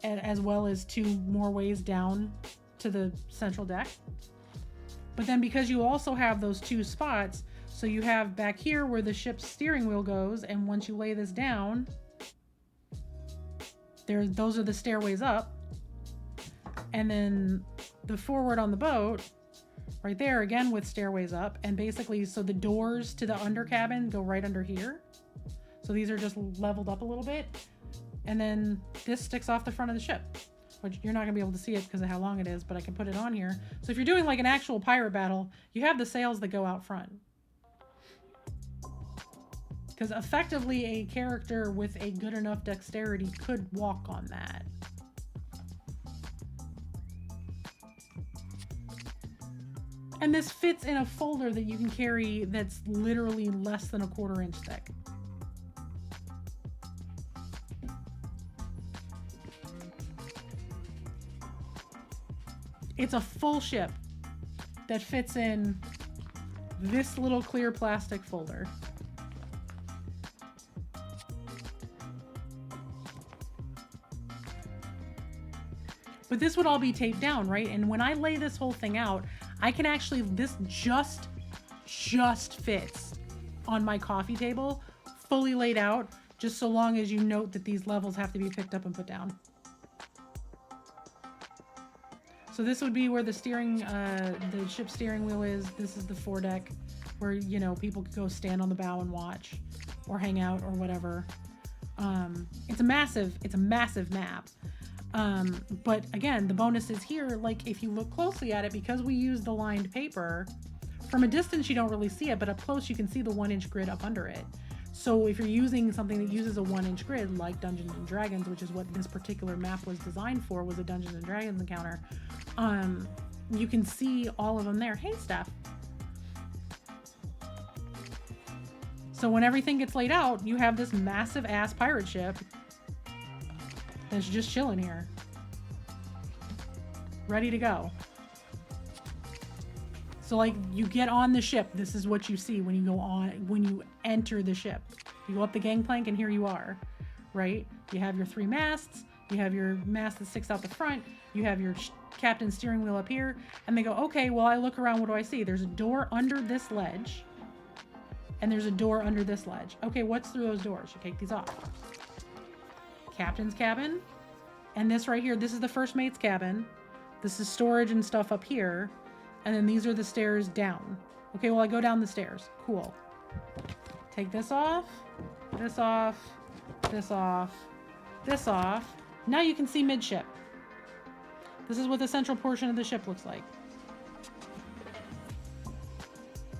and as well as 2 more ways down to the central deck. But then because you also have those 2 spots, so you have back here where the ship's steering wheel goes, and once you lay this down, those are the stairways up, and then the forward on the boat right there, again with stairways up, and basically so the doors to the under cabin go right under here. So these are just leveled up a little bit, and then this sticks off the front of the ship, which you're not gonna be able to see it because of how long it is, but I can put it on here. So if you're doing like an actual pirate battle, you have the sails that go out front, because effectively a character with a good enough dexterity could walk on that. And this fits in a folder that you can carry that's literally less than a 1/4 inch thick. It's a full ship that fits in this little clear plastic folder. But this would all be taped down, right? And when I lay this whole thing out, I can actually, this just fits on my coffee table, fully laid out, just so long as you note that these levels have to be picked up and put down. So this would be where the ship steering wheel is. This is the foredeck where, you know, people could go stand on the bow and watch or hang out or whatever. It's a massive map. But again, the bonus is here, like if you look closely at it, because we use the lined paper, from a distance you don't really see it, but up close you can see the 1-inch grid up under it. So if you're using something that uses a 1-inch grid, like Dungeons and Dragons, which is what this particular map was designed for, was a Dungeons and Dragons encounter, you can see all of them there. Hey, Steph. So when everything gets laid out, you have this massive ass pirate ship that's just chilling here, ready to go. So like you get on the ship, this is what you see when you go on, when you enter the ship. You go up the gangplank and here you are, right? You have your 3 masts, you have your mast that sticks out the front, you have your captain's steering wheel up here, and they go, okay, well I look around, what do I see? There's a door under this ledge, and there's a door under this ledge. Okay, what's through those doors? You take these off. Captain's cabin, and this right here, this is the first mate's cabin. This is storage and stuff up here, and then these are the stairs down. Okay, well I go down the stairs. Cool. Take this off, this off, this off, this off. Now you can see midship. This is what the central portion of the ship looks like.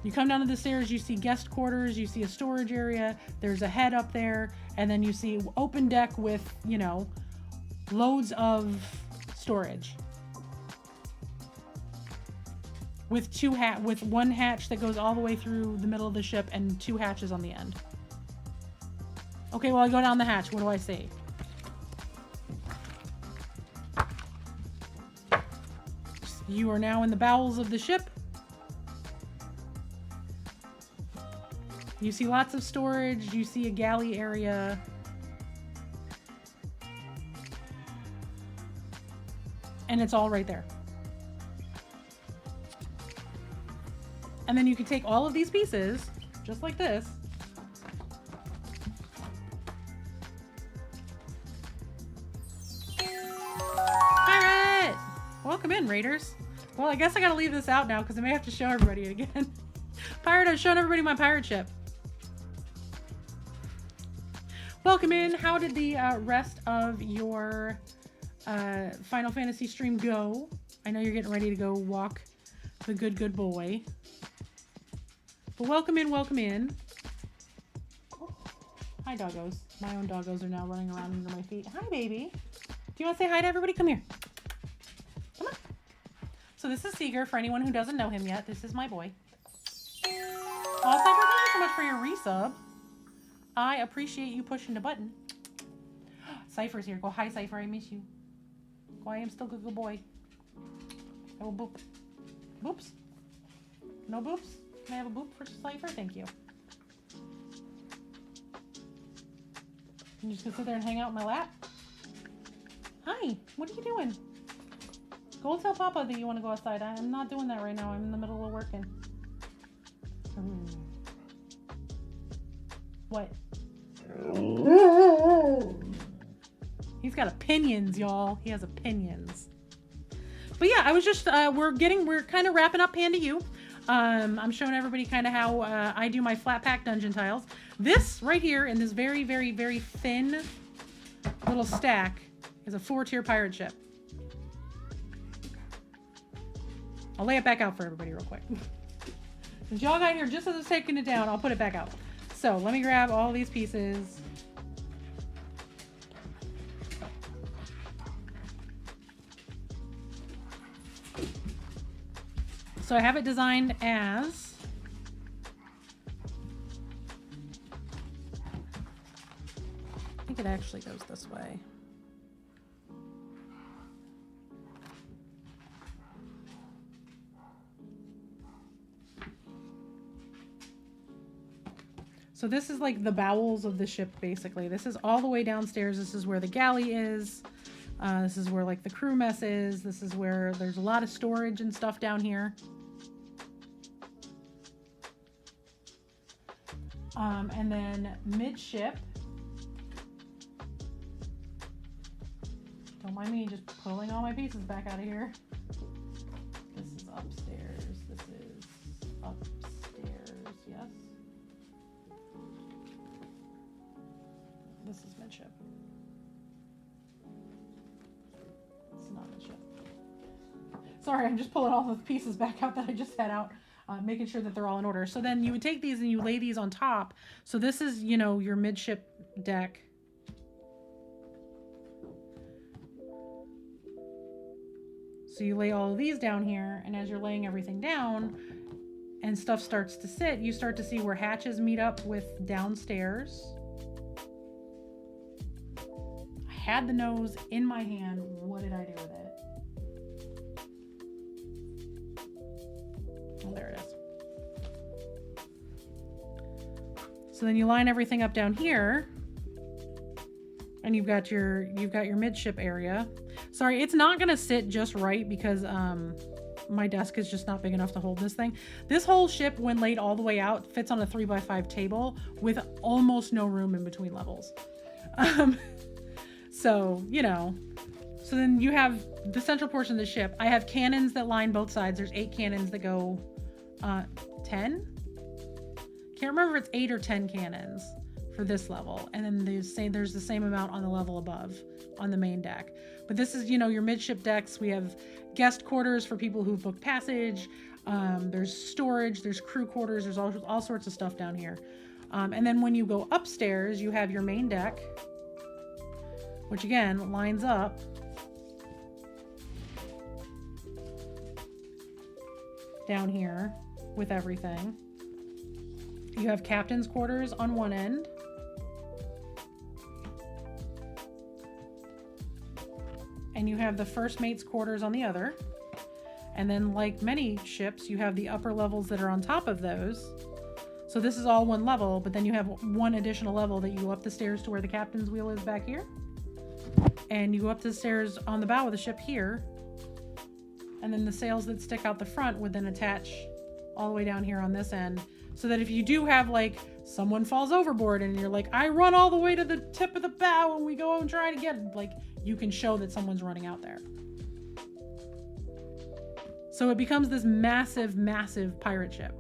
You come down to the stairs, you see guest quarters, you see a storage area, there's a head up there, and then you see open deck with, you know, loads of storage. With with 1 hatch that goes all the way through the middle of the ship and 2 hatches on the end. Okay, well, I go down the hatch. What do I see? You are now in the bowels of the ship. You see lots of storage. You see a galley area. And it's all right there. And then you can take all of these pieces, just like this. Pirate! Welcome in, Raiders. Well, I guess I gotta leave this out now because I may have to show everybody it again. Pirate, I've shown everybody my pirate ship. Welcome in. How did the rest of your Final Fantasy stream go? I know you're getting ready to go walk the good boy. But welcome in, welcome in. Hi, doggos. My own doggos are now running around under my feet. Hi, baby. Do you want to say hi to everybody? Come here. Come on. So this is Seeger, for anyone who doesn't know him yet. This is my boy. Oh, Cypher, thank you so much for your resub. I appreciate you pushing the button. Cypher's here. Go, hi, Cypher. I miss you. Go, I am still a good boy. I will boop. Boops? No boops? Can I have a boop for Cypher? Thank you. I'm just gonna sit there and hang out in my lap. Hi, what are you doing? Go tell Papa that you want to go outside. I'm not doing that right now. I'm in the middle of working. Ooh. What? He's got opinions, y'all. He has opinions. But yeah, I was just, we're kind of wrapping up Panda U. I'm showing everybody kind of how I do my flat pack dungeon tiles. This right here in this very, very, very thin little stack is a 4-tier pirate ship. I'll lay it back out for everybody real quick. Since y'all got here just as it's taking it down, I'll put it back out. So let me grab all these pieces. So I have it designed as I think it actually goes this way. So this is like the bowels of the ship, basically. This is all the way downstairs. This is where the galley is. This is where like the crew mess is. This is where there's a lot of storage and stuff down here. And then midship. Don't mind me just pulling all my pieces back out of here. This is upstairs. This is upstairs. Yes. This is midship. It's not midship. Sorry, I'm just pulling all the pieces back out that I just had out. Making sure that they're all in order. So then you would take these and you lay these on top. So this is, you know, your midship deck. So you lay all of these down here, and as you're laying everything down and stuff starts to sit, you start to see where hatches meet up with downstairs. I had the nose in my hand. What did I do with it? Oh, there it is. So then you line everything up down here, and you've got your midship area. Sorry, it's not gonna sit just right because my desk is just not big enough to hold this thing. This whole ship, when laid all the way out, fits on a 3x5 table with almost no room in between levels. So, you know. So then you have the central portion of the ship. I have cannons that line both sides. There's 8 cannons that go 10? Can't remember if it's 8 or 10 cannons for this level. And then there's the same amount on the level above on the main deck. But this is, you know, your midship decks. We have guest quarters for people who've booked passage. There's storage, there's crew quarters, there's all sorts of stuff down here. And then when you go upstairs, you have your main deck, which again lines up down here with everything. You have captain's quarters on one end. and you have the first mate's quarters on the other. And then, like many ships, you have the upper levels that are on top of those. So this is all one level, but then you have one additional level that you go up the stairs to where the captain's wheel is back here. And you go up the stairs on the bow of the ship here. And then the sails that stick out the front would then attach all the way down here on this end. So that if you do have, like, someone falls overboard and you're like, I run all the way to the tip of the bow and we go and try to get, like, you can show that someone's running out there. So it becomes this massive, massive pirate ship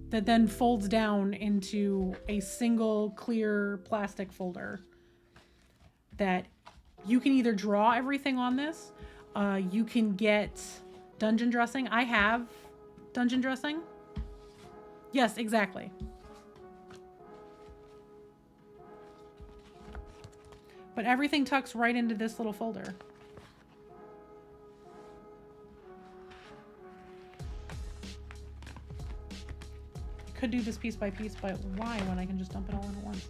that then folds down into a single clear plastic folder that you can either draw everything on this. You can get dungeon dressing. I have dungeon dressing. Yes, exactly. But everything tucks right into this little folder. Could do this piece by piece, but why when I can just dump it all in at once?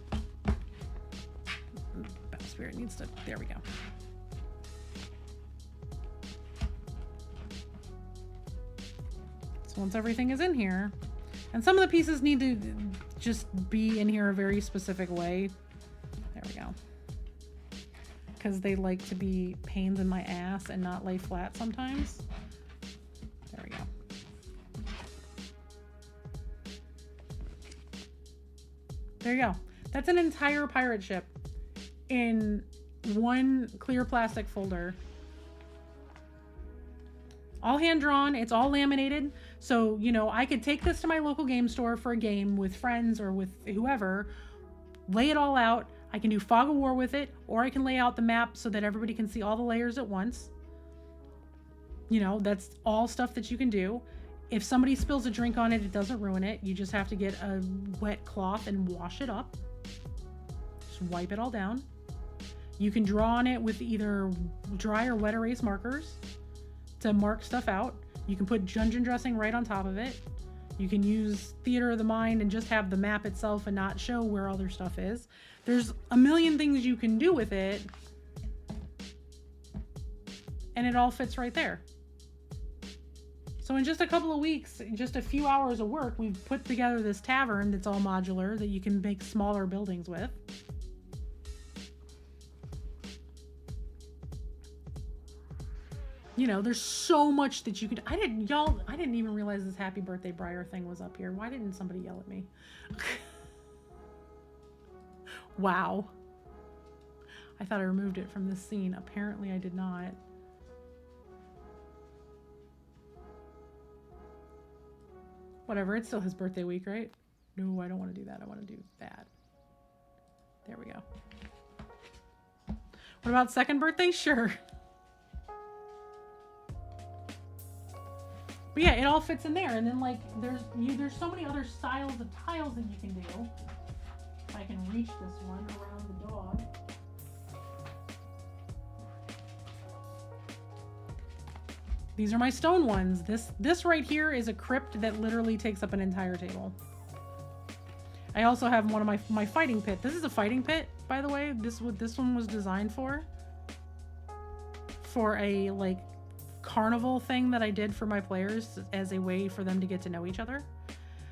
Battle Spirit needs to, there we go. So once everything is in here, and some of the pieces need to just be in here a very specific way. There we go. Because they like to be pains in my ass and not lay flat sometimes. There we go. There you go. That's an entire pirate ship in one clear plastic folder. All hand drawn. It's all laminated. So, you know, I could take this to my local game store for a game with friends or with whoever, lay it all out. I can do fog of war with it, or I can lay out the map so that everybody can see all the layers at once. You know, that's all stuff that you can do. If somebody spills a drink on it, it doesn't ruin it. You just have to get a wet cloth and wash it up. Just wipe it all down. You can draw on it with either dry or wet erase markers to mark stuff out. You can put dungeon dressing right on top of it. You can use theater of the mind and just have the map itself and not show where other stuff is. There's a million things you can do with it. And it all fits right there. So in just a couple of weeks, just a few hours of work, we've put together this tavern that's all modular that you can make smaller buildings with. You know, there's so much that you could, I didn't even realize this happy birthday Briar thing was up here. Why didn't somebody yell at me? Wow. I thought I removed it from this scene. Apparently I did not. Whatever, it's still his birthday week, right? No, I don't want to do that. I want to do that. There we go. What about second birthday? Sure. But yeah, it all fits in there. And then like there's so many other styles of tiles that you can do. If I can reach this one around the dog. These are my stone ones. This right here is a crypt that literally takes up an entire table. I also have one of my fighting pit. This is a fighting pit, by the way. This is what this one was designed for. For a like carnival thing that I did for my players as a way for them to get to know each other.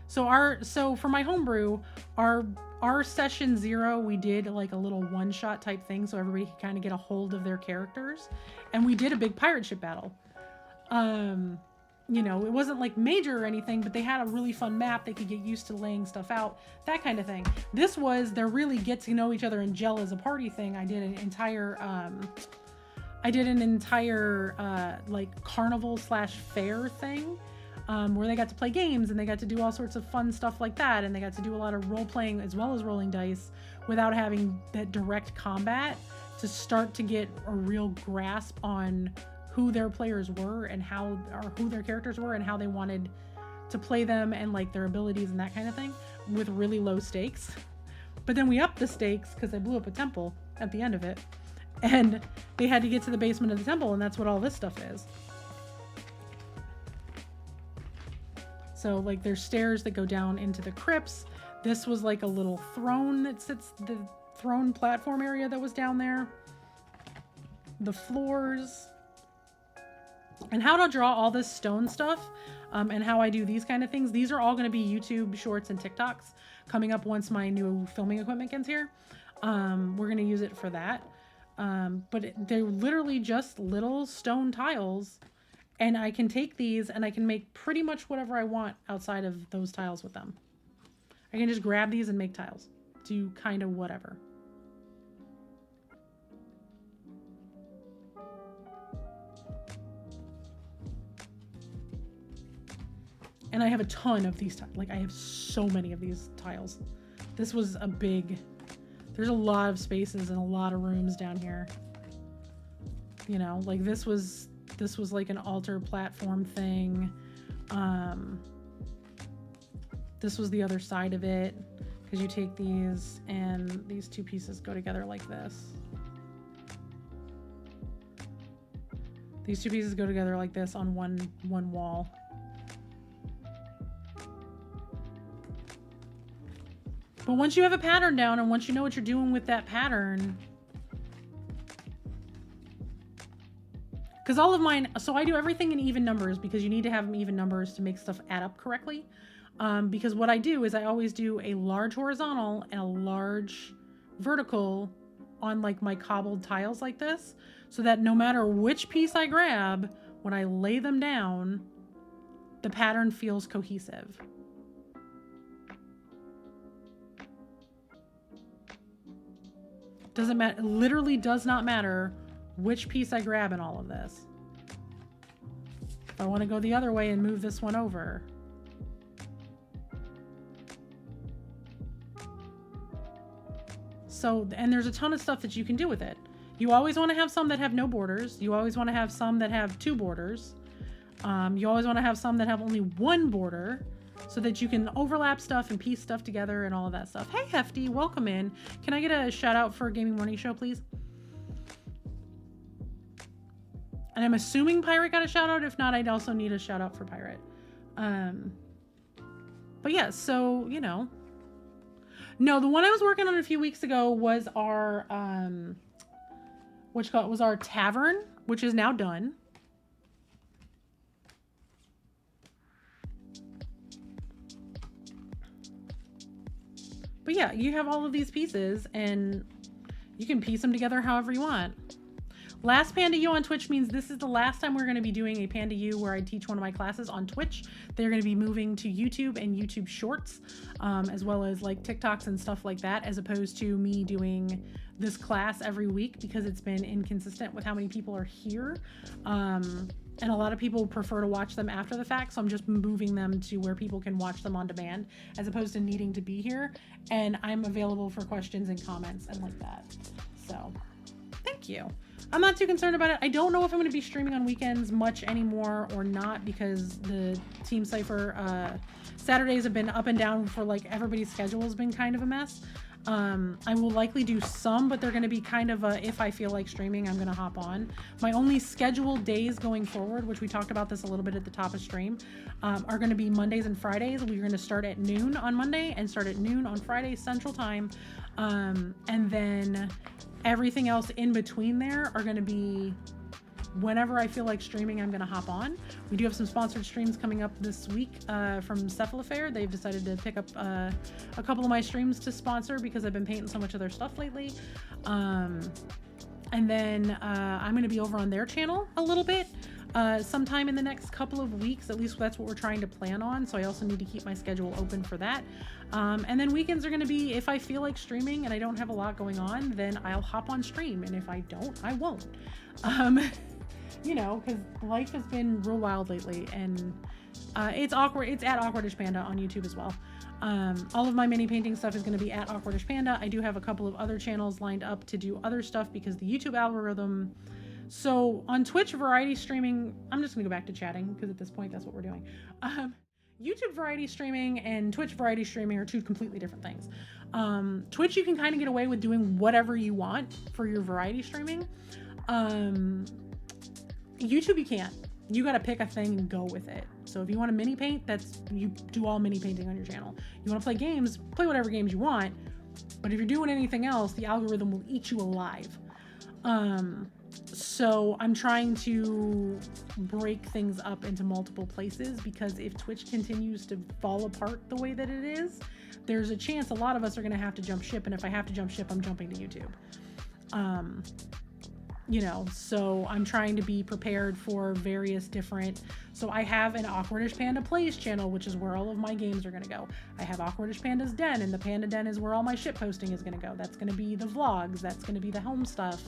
So for my homebrew, our session 0, we did like a little one-shot type thing so everybody could kind of get a hold of their characters. And we did a big pirate ship battle. You know, it wasn't like major or anything, but they had a really fun map. They could get used to laying stuff out, that kind of thing. This was their really get to know each other and gel as a party thing. I did an entire like carnival / fair thing, where they got to play games and they got to do all sorts of fun stuff like that. And they got to do a lot of role playing as well as rolling dice without having that direct combat, to start to get a real grasp on who their players were and who their characters were and how they wanted to play them and like their abilities and that kind of thing, with really low stakes. But then we upped the stakes because I blew up a temple at the end of it, and they had to get to the basement of the temple, and that's what all this stuff is. So like there's stairs that go down into the crypts. This was like a little throne that sits, the throne platform area that was down there. the floors, and how to draw all this stone stuff, and how I do these kind of things. These are all going to be YouTube shorts and TikToks coming up once my new filming equipment gets here. We're going to use it for that. But they're literally just little stone tiles, and I can take these and I can make pretty much whatever I want outside of those tiles with them. I can just grab these and make tiles. Do kind of whatever. And I have a ton of these, like I have so many of these tiles. This was a big, there's a lot of spaces and a lot of rooms down here. You know, like this was like an altar platform thing. This was the other side of it, because you take these and these two pieces go together like this. These two pieces go together like this on one wall. But once you have a pattern down and once you know what you're doing with that pattern, because all of mine, so I do everything in even numbers because you need to have them even numbers to make stuff add up correctly. Because what I do is I always do a large horizontal and a large vertical on like my cobbled tiles like this, so that no matter which piece I grab, when I lay them down, the pattern feels cohesive. Doesn't matter, literally does not matter which piece I grab in all of this. If I want to go the other way and move this one over. So, and there's a ton of stuff that you can do with it. You always want to have some that have no borders. You always want to have some that have 2 borders. You always want to have some that have only 1 border, so that you can overlap stuff and piece stuff together and all of that stuff. Hey, Hefty, welcome in. Can I get a shout out for Gaming Morning Show, please? And I'm assuming Pirate got a shout out. If not, I'd also need a shout out for Pirate. But yeah, so, you know. No, the one I was working on a few weeks ago was our, was our tavern, which is now done. But yeah, you have all of these pieces and you can piece them together however you want. Last Panda U on Twitch means this is the last time we're going to be doing a Panda U where I teach one of my classes on Twitch. They're going to be moving to YouTube and YouTube Shorts, as well as like TikToks and stuff like that, as opposed to me doing this class every week, because it's been inconsistent with how many people are here. And a lot of people prefer to watch them after the fact, so I'm just moving them to where people can watch them on demand as opposed to needing to be here. And I'm available for questions and comments and like that. So thank you. I'm not too concerned about it. I don't know if I'm going to be streaming on weekends much anymore or not, because the Team Cypher Saturdays have been up and down for like everybody's schedule has been kind of a mess. I will likely do some, but they're going to be kind of a, if I feel like streaming, I'm going to hop on. My only scheduled days going forward, which we talked about this a little bit at the top of stream, are going to be Mondays and Fridays. We're going to start at noon on Monday and start at noon on Friday Central Time. And then everything else in between there are going to be whenever I feel like streaming, I'm going to hop on. We do have some sponsored streams coming up this week from Cephalofair. They've decided to pick up a couple of my streams to sponsor because I've been painting so much of their stuff lately. And then I'm going to be over on their channel a little bit sometime in the next couple of weeks. At least that's what we're trying to plan on. So I also need to keep my schedule open for that. And then weekends are going to be, if I feel like streaming and I don't have a lot going on, then I'll hop on stream. And if I don't, I won't. You know, because life has been real wild lately, and it's awkward. It's at Awkwardish Panda on YouTube as well. All of my mini painting stuff is going to be at Awkwardish Panda. I do have a couple of other channels lined up to do other stuff because the YouTube algorithm. So on Twitch variety streaming, I'm just going to go back to chatting because at this point that's what we're doing. YouTube variety streaming and Twitch variety streaming are two completely different things. Twitch, you can kind of get away with doing whatever you want for your variety streaming. YouTube, you can't. You got to pick a thing and go with it. So if you want to mini paint, you do all mini painting on your channel. You want to play games, play whatever games you want. But if you're doing anything else, the algorithm will eat you alive. So I'm trying to break things up into multiple places, because if Twitch continues to fall apart the way that it is, there's a chance a lot of us are going to have to jump ship. And if I have to jump ship, I'm jumping to YouTube. You know, so I'm trying to be prepared for various different. So I have an Awkwardish Panda Plays channel, which is where all of my games are going to go. I have Awkwardish Panda's Den, and the Panda Den is where all my shit posting is going to go. That's going to be the vlogs. That's going to be the home stuff.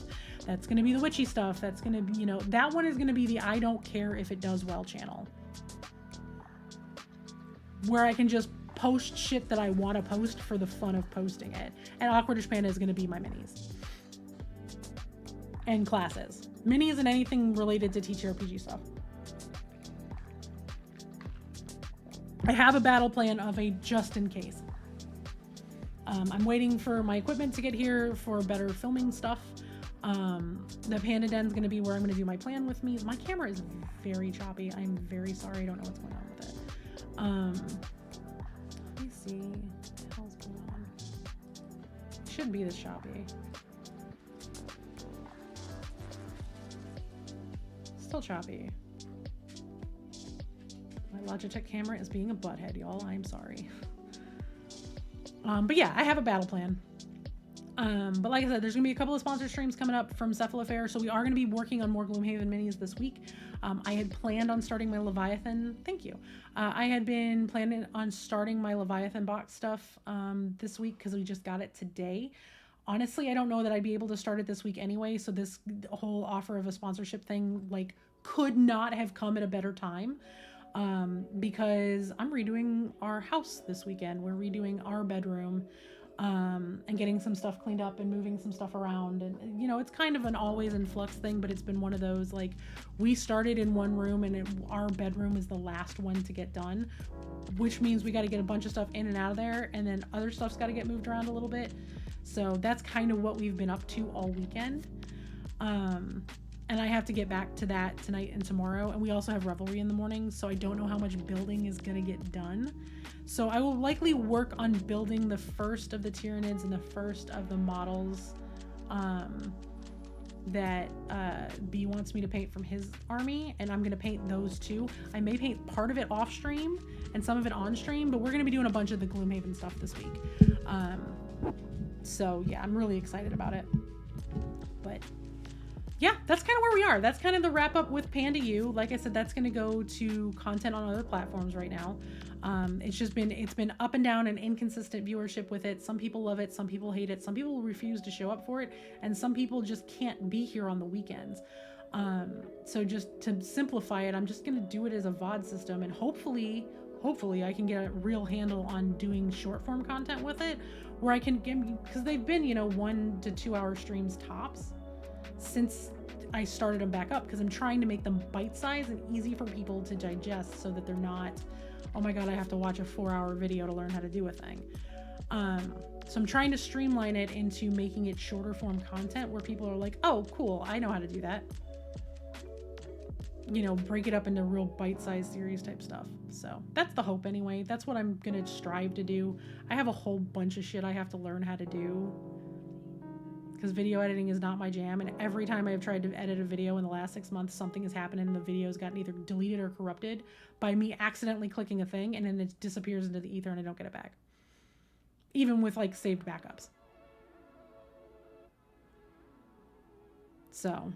That's going to be the witchy stuff. That's going to be, you know, that one is going to be the I don't care if it does well channel, where I can just post shit that I want to post for the fun of posting it. And Awkwardish Panda is going to be my minis and classes. Minis and anything related to TTRPG stuff. I have a battle plan of a just in case. I'm waiting for my equipment to get here for better filming stuff. The Panda Den is going to be where I'm going to do my plan with me. My camera is very choppy. I'm very sorry. I don't know what's going on with it. Let me see. What the hell's going on? It shouldn't be this choppy. Still choppy. My Logitech camera is being a butthead, y'all. I'm sorry. But yeah, I have a battle plan. But like I said, there's gonna be a couple of sponsor streams coming up from Cephalofair, so we are gonna be working on more Gloomhaven minis this week. I had planned on starting my Leviathan. Thank you. I had been planning on starting my Leviathan box stuff this week because we just got it today. Honestly, I don't know that I'd be able to start it this week anyway, so this whole offer of a sponsorship thing, like, could not have come at a better time, because I'm redoing our house this weekend. We're redoing our bedroom, and getting some stuff cleaned up and moving some stuff around. And, you know, it's kind of an always in flux thing, but it's been one of those, like, we started in one room and our bedroom is the last one to get done, which means we got to get a bunch of stuff in and out of there, and then other stuff's got to get moved around a little bit. So that's kind of what we've been up to all weekend. And I have to get back to that tonight and tomorrow. And we also have Revelry in the morning, so I don't know how much building is going to get done. So I will likely work on building the first of the Tyranids and the first of the models that B wants me to paint from his army. And I'm going to paint those too. I may paint part of it off stream and some of it on stream, but we're going to be doing a bunch of the Gloomhaven stuff this week. So yeah, I'm really excited about it. But yeah, that's kind of where we are. That's kind of the wrap up with Panda U. Like I said, that's going to go to content on other platforms right now. It's been up and down and inconsistent viewership with it. Some people love it, some people hate it, some people refuse to show up for it, and some people just can't be here on the weekends. So just to simplify it, I'm just going to do it as a VOD system, and hopefully I can get a real handle on doing short form content with it, where I can get, because they've been, 1 to 2 hour streams tops since I started them back up, because I'm trying to make them bite-sized and easy for people to digest, so that they're not, oh my god, I have to watch a 4-hour video to learn how to do a thing. So I'm trying to streamline it into making it shorter form content where people are like, oh cool, I know how to do that. Break it up into real bite-sized series type stuff. So that's the hope anyway. That's what I'm gonna strive to do. I have a whole bunch of shit I have to learn how to do, because video editing is not my jam, and every time I've tried to edit a video in the last 6 months, something has happened and the video's gotten either deleted or corrupted by me accidentally clicking a thing, and then it disappears into the ether and I don't get it back. Even with like saved backups. So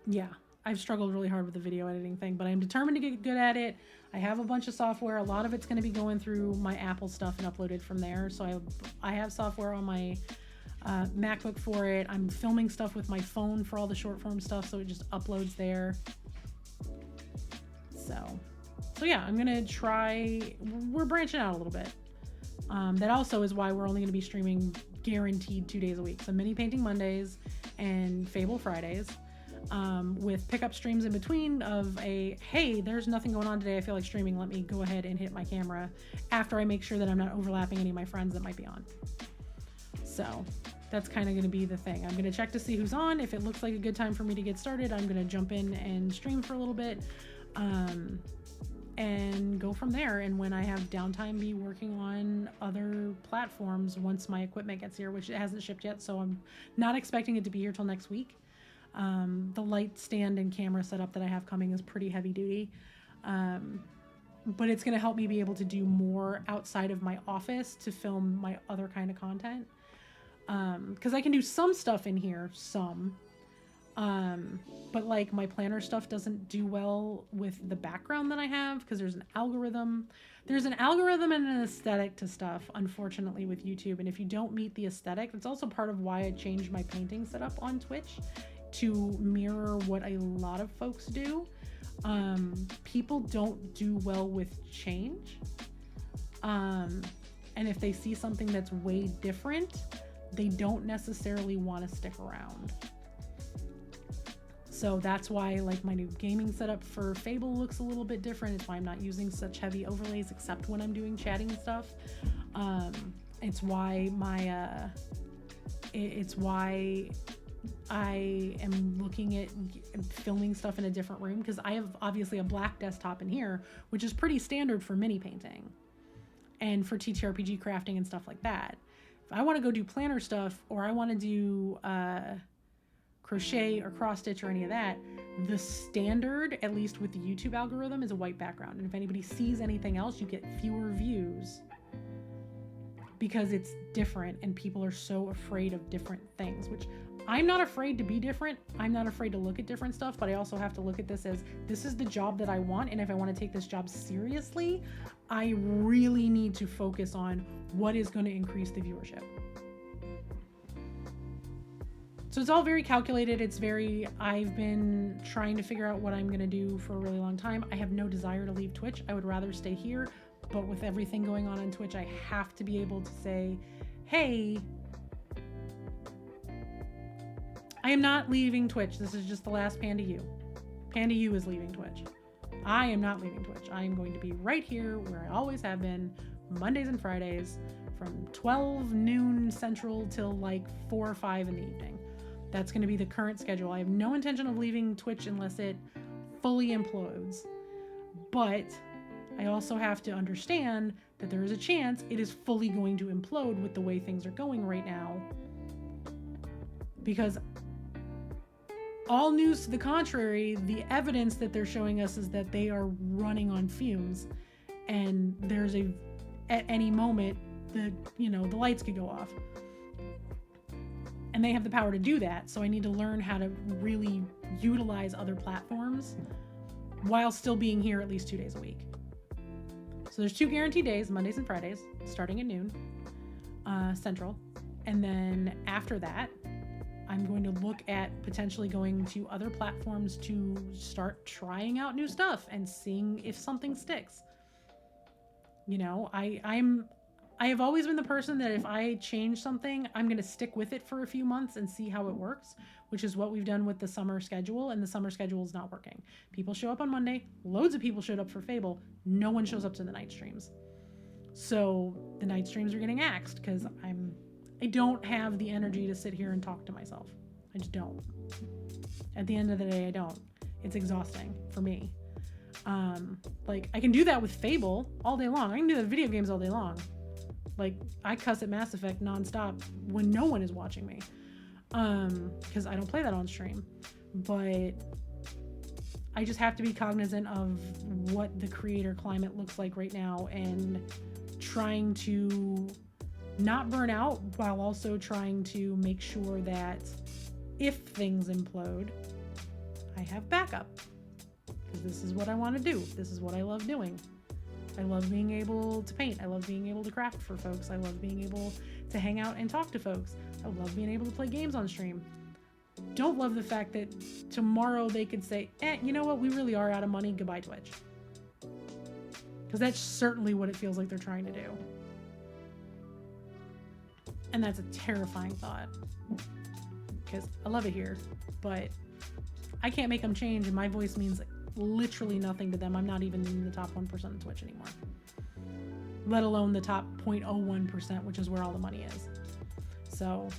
yeah, I've struggled really hard with the video editing thing, but I'm determined to get good at it. I have a bunch of software. A lot of it's going to be going through my Apple stuff and uploaded from there. So I have software on my MacBook for it. I'm filming stuff with my phone for all the short form stuff, so it just uploads there. So yeah, I'm gonna try. We're branching out a little bit. That also is why we're only gonna be streaming guaranteed 2 days a week. So mini painting Mondays and Fable Fridays, with pickup streams in between of hey, there's nothing going on today, I feel like streaming, let me go ahead and hit my camera, after I make sure that I'm not overlapping any of my friends that might be on. So that's kind of going to be the thing. I'm going to check to see who's on. If it looks like a good time for me to get started, I'm going to jump in and stream for a little bit, and go from there. And when I have downtime, be working on other platforms once my equipment gets here, which it hasn't shipped yet, so I'm not expecting it to be here till next week. The light stand and camera setup that I have coming is pretty heavy duty. But it's going to help me be able to do more outside of my office to film my other kind of content. Because I can do some stuff in here, but like my planner stuff doesn't do well with the background that I have because there's an algorithm. There's an algorithm and an aesthetic to stuff, unfortunately, with YouTube. And if you don't meet the aesthetic, that's also part of why I changed my painting setup on Twitch to mirror what a lot of folks do. People don't do well with change. And if they see something that's way different, they don't necessarily want to stick around. So that's why like my new gaming setup for Fable looks a little bit different. It's why I'm not using such heavy overlays except when I'm doing chatting and stuff. It's why it's why I am looking at filming stuff in a different room, because I have obviously a black desktop in here, which is pretty standard for mini painting and for TTRPG crafting and stuff like that. If I want to go do planner stuff, or I want to do crochet or cross stitch or any of that, the standard, at least with the YouTube algorithm, is a white background. And if anybody sees anything else, you get fewer views because it's different and people are so afraid of different things, which I'm not afraid to be different. I'm not afraid to look at different stuff, but I also have to look at this as this is the job that I want. And if I want to take this job seriously, I really need to focus on what is going to increase the viewership. So it's all very calculated. I've been trying to figure out what I'm going to do for a really long time. I have no desire to leave Twitch. I would rather stay here, but with everything going on Twitch, I have to be able to say, hey, I am not leaving Twitch. This is just the last Panda U. Panda U is leaving Twitch. I am not leaving Twitch. I am going to be right here where I always have been, Mondays and Fridays from 12 noon central till like 4 or 5 in the evening. That's going to be the current schedule. I have no intention of leaving Twitch unless it fully implodes. But I also have to understand that there is a chance it is fully going to implode with the way things are going right now. Because all news to the contrary, the evidence that they're showing us is that they are running on fumes, and at any moment the lights could go off. And they have the power to do that, so I need to learn how to really utilize other platforms while still being here at least 2 days a week. So there's 2 guaranteed days, Mondays and Fridays, starting at noon Central. And then after that, I'm going to look at potentially going to other platforms to start trying out new stuff and seeing if something sticks. I have always been the person that if I change something, I'm going to stick with it for a few months and see how it works, which is what we've done with the summer schedule, and the summer schedule is not working. People show up on Monday. Loads of people showed up for Fable. No one shows up to the night streams. So the night streams are getting axed because I don't have the energy to sit here and talk to myself. I just don't. At the end of the day, I don't. It's exhausting for me. I can do that with Fable all day long. I can do the video games all day long. I cuss at Mass Effect nonstop when no one is watching me. Because I don't play that on stream. But I just have to be cognizant of what the creator climate looks like right now and trying to not burn out while also trying to make sure that if things implode, I have backup. Because this is what I want to do. This is what I love doing. I love being able to paint. I love being able to craft for folks. I love being able to hang out and talk to folks. I love being able to play games on stream. Don't love the fact that tomorrow they could say, you know what? We really are out of money. Goodbye, Twitch. Because that's certainly what it feels like they're trying to do. And that's a terrifying thought. Because I love it here, but I can't make them change, and my voice means literally nothing to them. I'm not even in the top 1% of Twitch anymore, let alone the top 0.01%, which is where all the money is. So,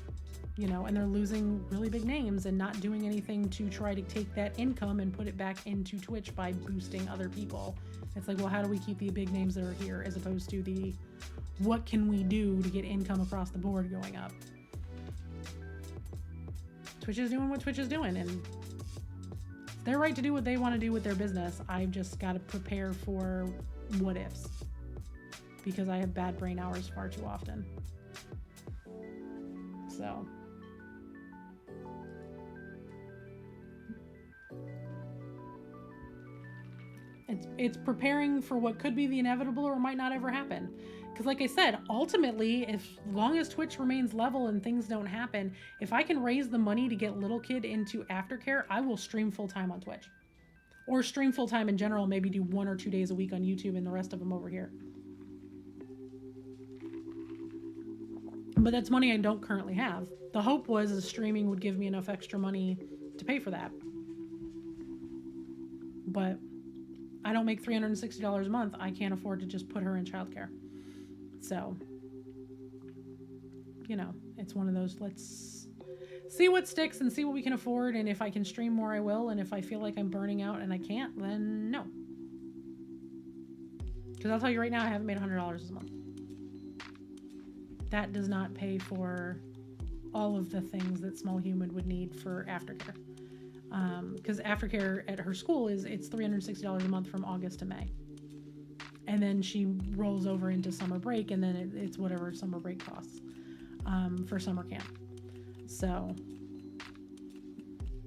and they're losing really big names and not doing anything to try to take that income and put it back into Twitch by boosting other people. It's like, well, how do we keep the big names that are here as opposed to the what can we do to get income across the board going up? Twitch is doing what Twitch is doing, and it's their right to do what they want to do with their business. I've just got to prepare for what ifs, because I have bad brain hours far too often. So it's preparing for what could be the inevitable or might not ever happen. Because like I said, ultimately, as long as Twitch remains level and things don't happen, if I can raise the money to get Little Kid into aftercare, I will stream full-time on Twitch. Or stream full-time in general, maybe do 1 or 2 days a week on YouTube and the rest of them over here. But that's money I don't currently have. The hope was that streaming would give me enough extra money to pay for that. But I don't make $360 a month. I can't afford to just put her in childcare. So, you know, it's one of those, let's see what sticks and see what we can afford. And if I can stream more, I will. And if I feel like I'm burning out and I can't, then no. Because I'll tell you right now, I haven't made $100 a month. That does not pay for all of the things that Small Human would need for aftercare. Because aftercare at her school it's $360 a month from August to May. And then she rolls over into summer break, and then it's whatever summer break costs for summer camp. So,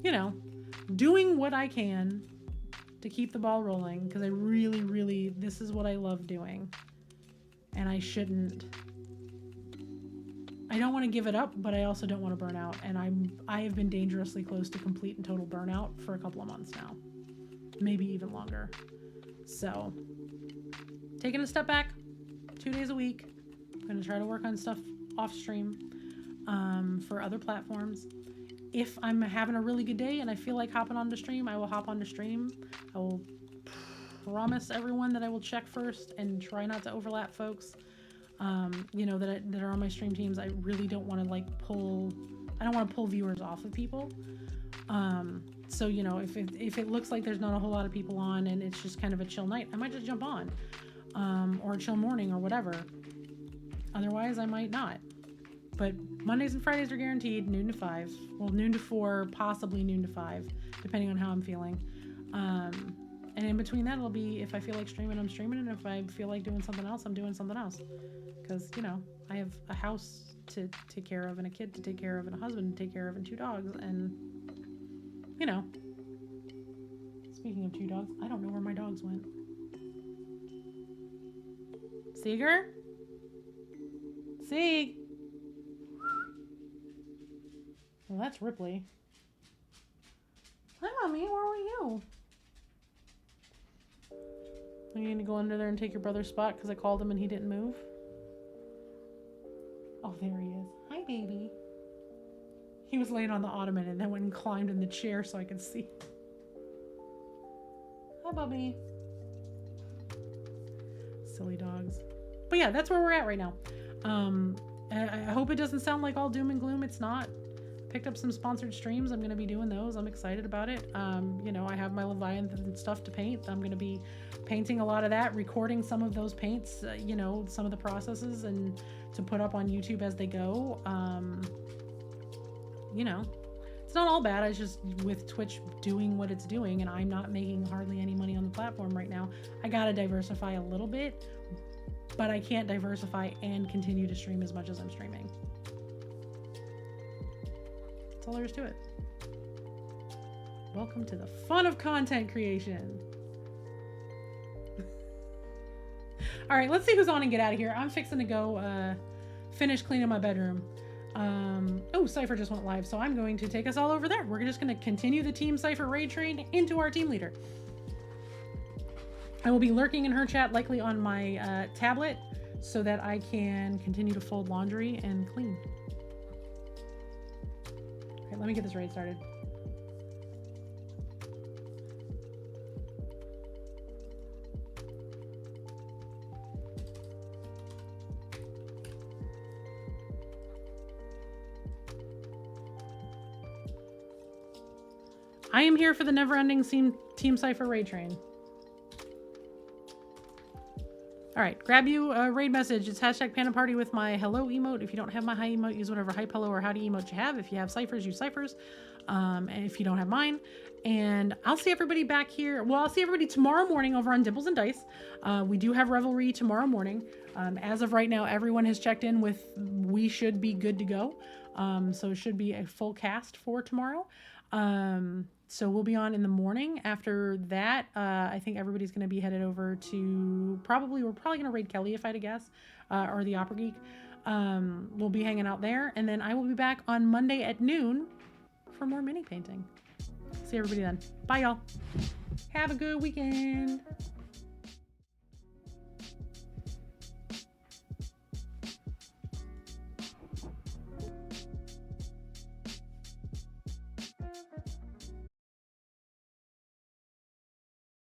you know, doing what I can to keep the ball rolling, because I really, really, this is what I love doing. And I don't want to give it up, but I also don't want to burn out. And I have been dangerously close to complete and total burnout for a couple of months now, maybe even longer. So taking a step back, 2 days a week. I'm going to try to work on stuff off stream for other platforms. If I'm having a really good day and I feel like hopping on to stream, I will hop on to stream. I will promise everyone that I will check first and try not to overlap folks. You know, that are on my stream teams. I really don't want to I don't want to pull viewers off of people. So, you know, if it looks like there's not a whole lot of people on and it's just kind of a chill night, I might just jump on, or a chill morning or whatever. Otherwise, I might not. But Mondays and Fridays are guaranteed noon to 5. Well, noon to 4, possibly noon to 5, depending on how I'm feeling. And in between that, it'll be, if I feel like streaming, I'm streaming. And if I feel like doing something else, I'm doing something else. Because, you know, I have a house to take care of and a kid to take care of and a husband to take care of and 2 dogs. And, you know, speaking of 2 dogs, I don't know where my dogs went. Seeger? Sieg? Well, that's Ripley. Hi, Mommy. Where were you? Are you gonna go under there and take your brother's spot because I called him and he didn't move? Oh, there he is. Hi, baby. He was laying on the ottoman and then went and climbed in the chair so I could see. Hi, Bubby. Silly dogs. But yeah, that's where we're at right now. I hope it doesn't sound like all doom and gloom. It's not. Picked up some sponsored streams. I'm going to be doing those. I'm excited about it. You know, I have my Leviathan stuff to paint. I'm going to be painting a lot of that, recording some of those paints, you know, some of the processes, and to put up on YouTube as they go. You know, it's not all bad. It's just with Twitch doing what it's doing and I'm not making hardly any money on the platform right now. I got to diversify a little bit, but I can't diversify and continue to stream as much as I'm streaming. That's all there is to it. Welcome to the fun of content creation. All right, let's see who's on and get out of here. I'm fixing to go finish cleaning my bedroom. Oh, Cypher just went live, so I'm going to take us all over there. We're just going to continue the Team Cypher raid train into our team leader. I will be lurking in her chat, likely on my tablet, so that I can continue to fold laundry and clean. Okay, let me get this raid started. I am here for the never-ending Team Cypher raid train. All right, grab you a raid message. It's hashtag Panda Party with my hello emote. If you don't have my hi emote, use whatever hype, hello, or howdy emote you have. If you have ciphers, use ciphers. and if you don't have mine. And I'll see everybody back here. Well, I'll see everybody tomorrow morning over on Dimples and Dice. We do have Revelry tomorrow morning. As of right now, everyone has checked in with we should be good to go. So it should be a full cast for tomorrow. So we'll be on in the morning. After that, I think everybody's going to be headed over to we're probably going to raid Kelly if I had to guess, or the Opera Geek. We'll be hanging out there. And then I will be back on Monday at noon for more mini painting. See everybody then. Bye, y'all. Have a good weekend.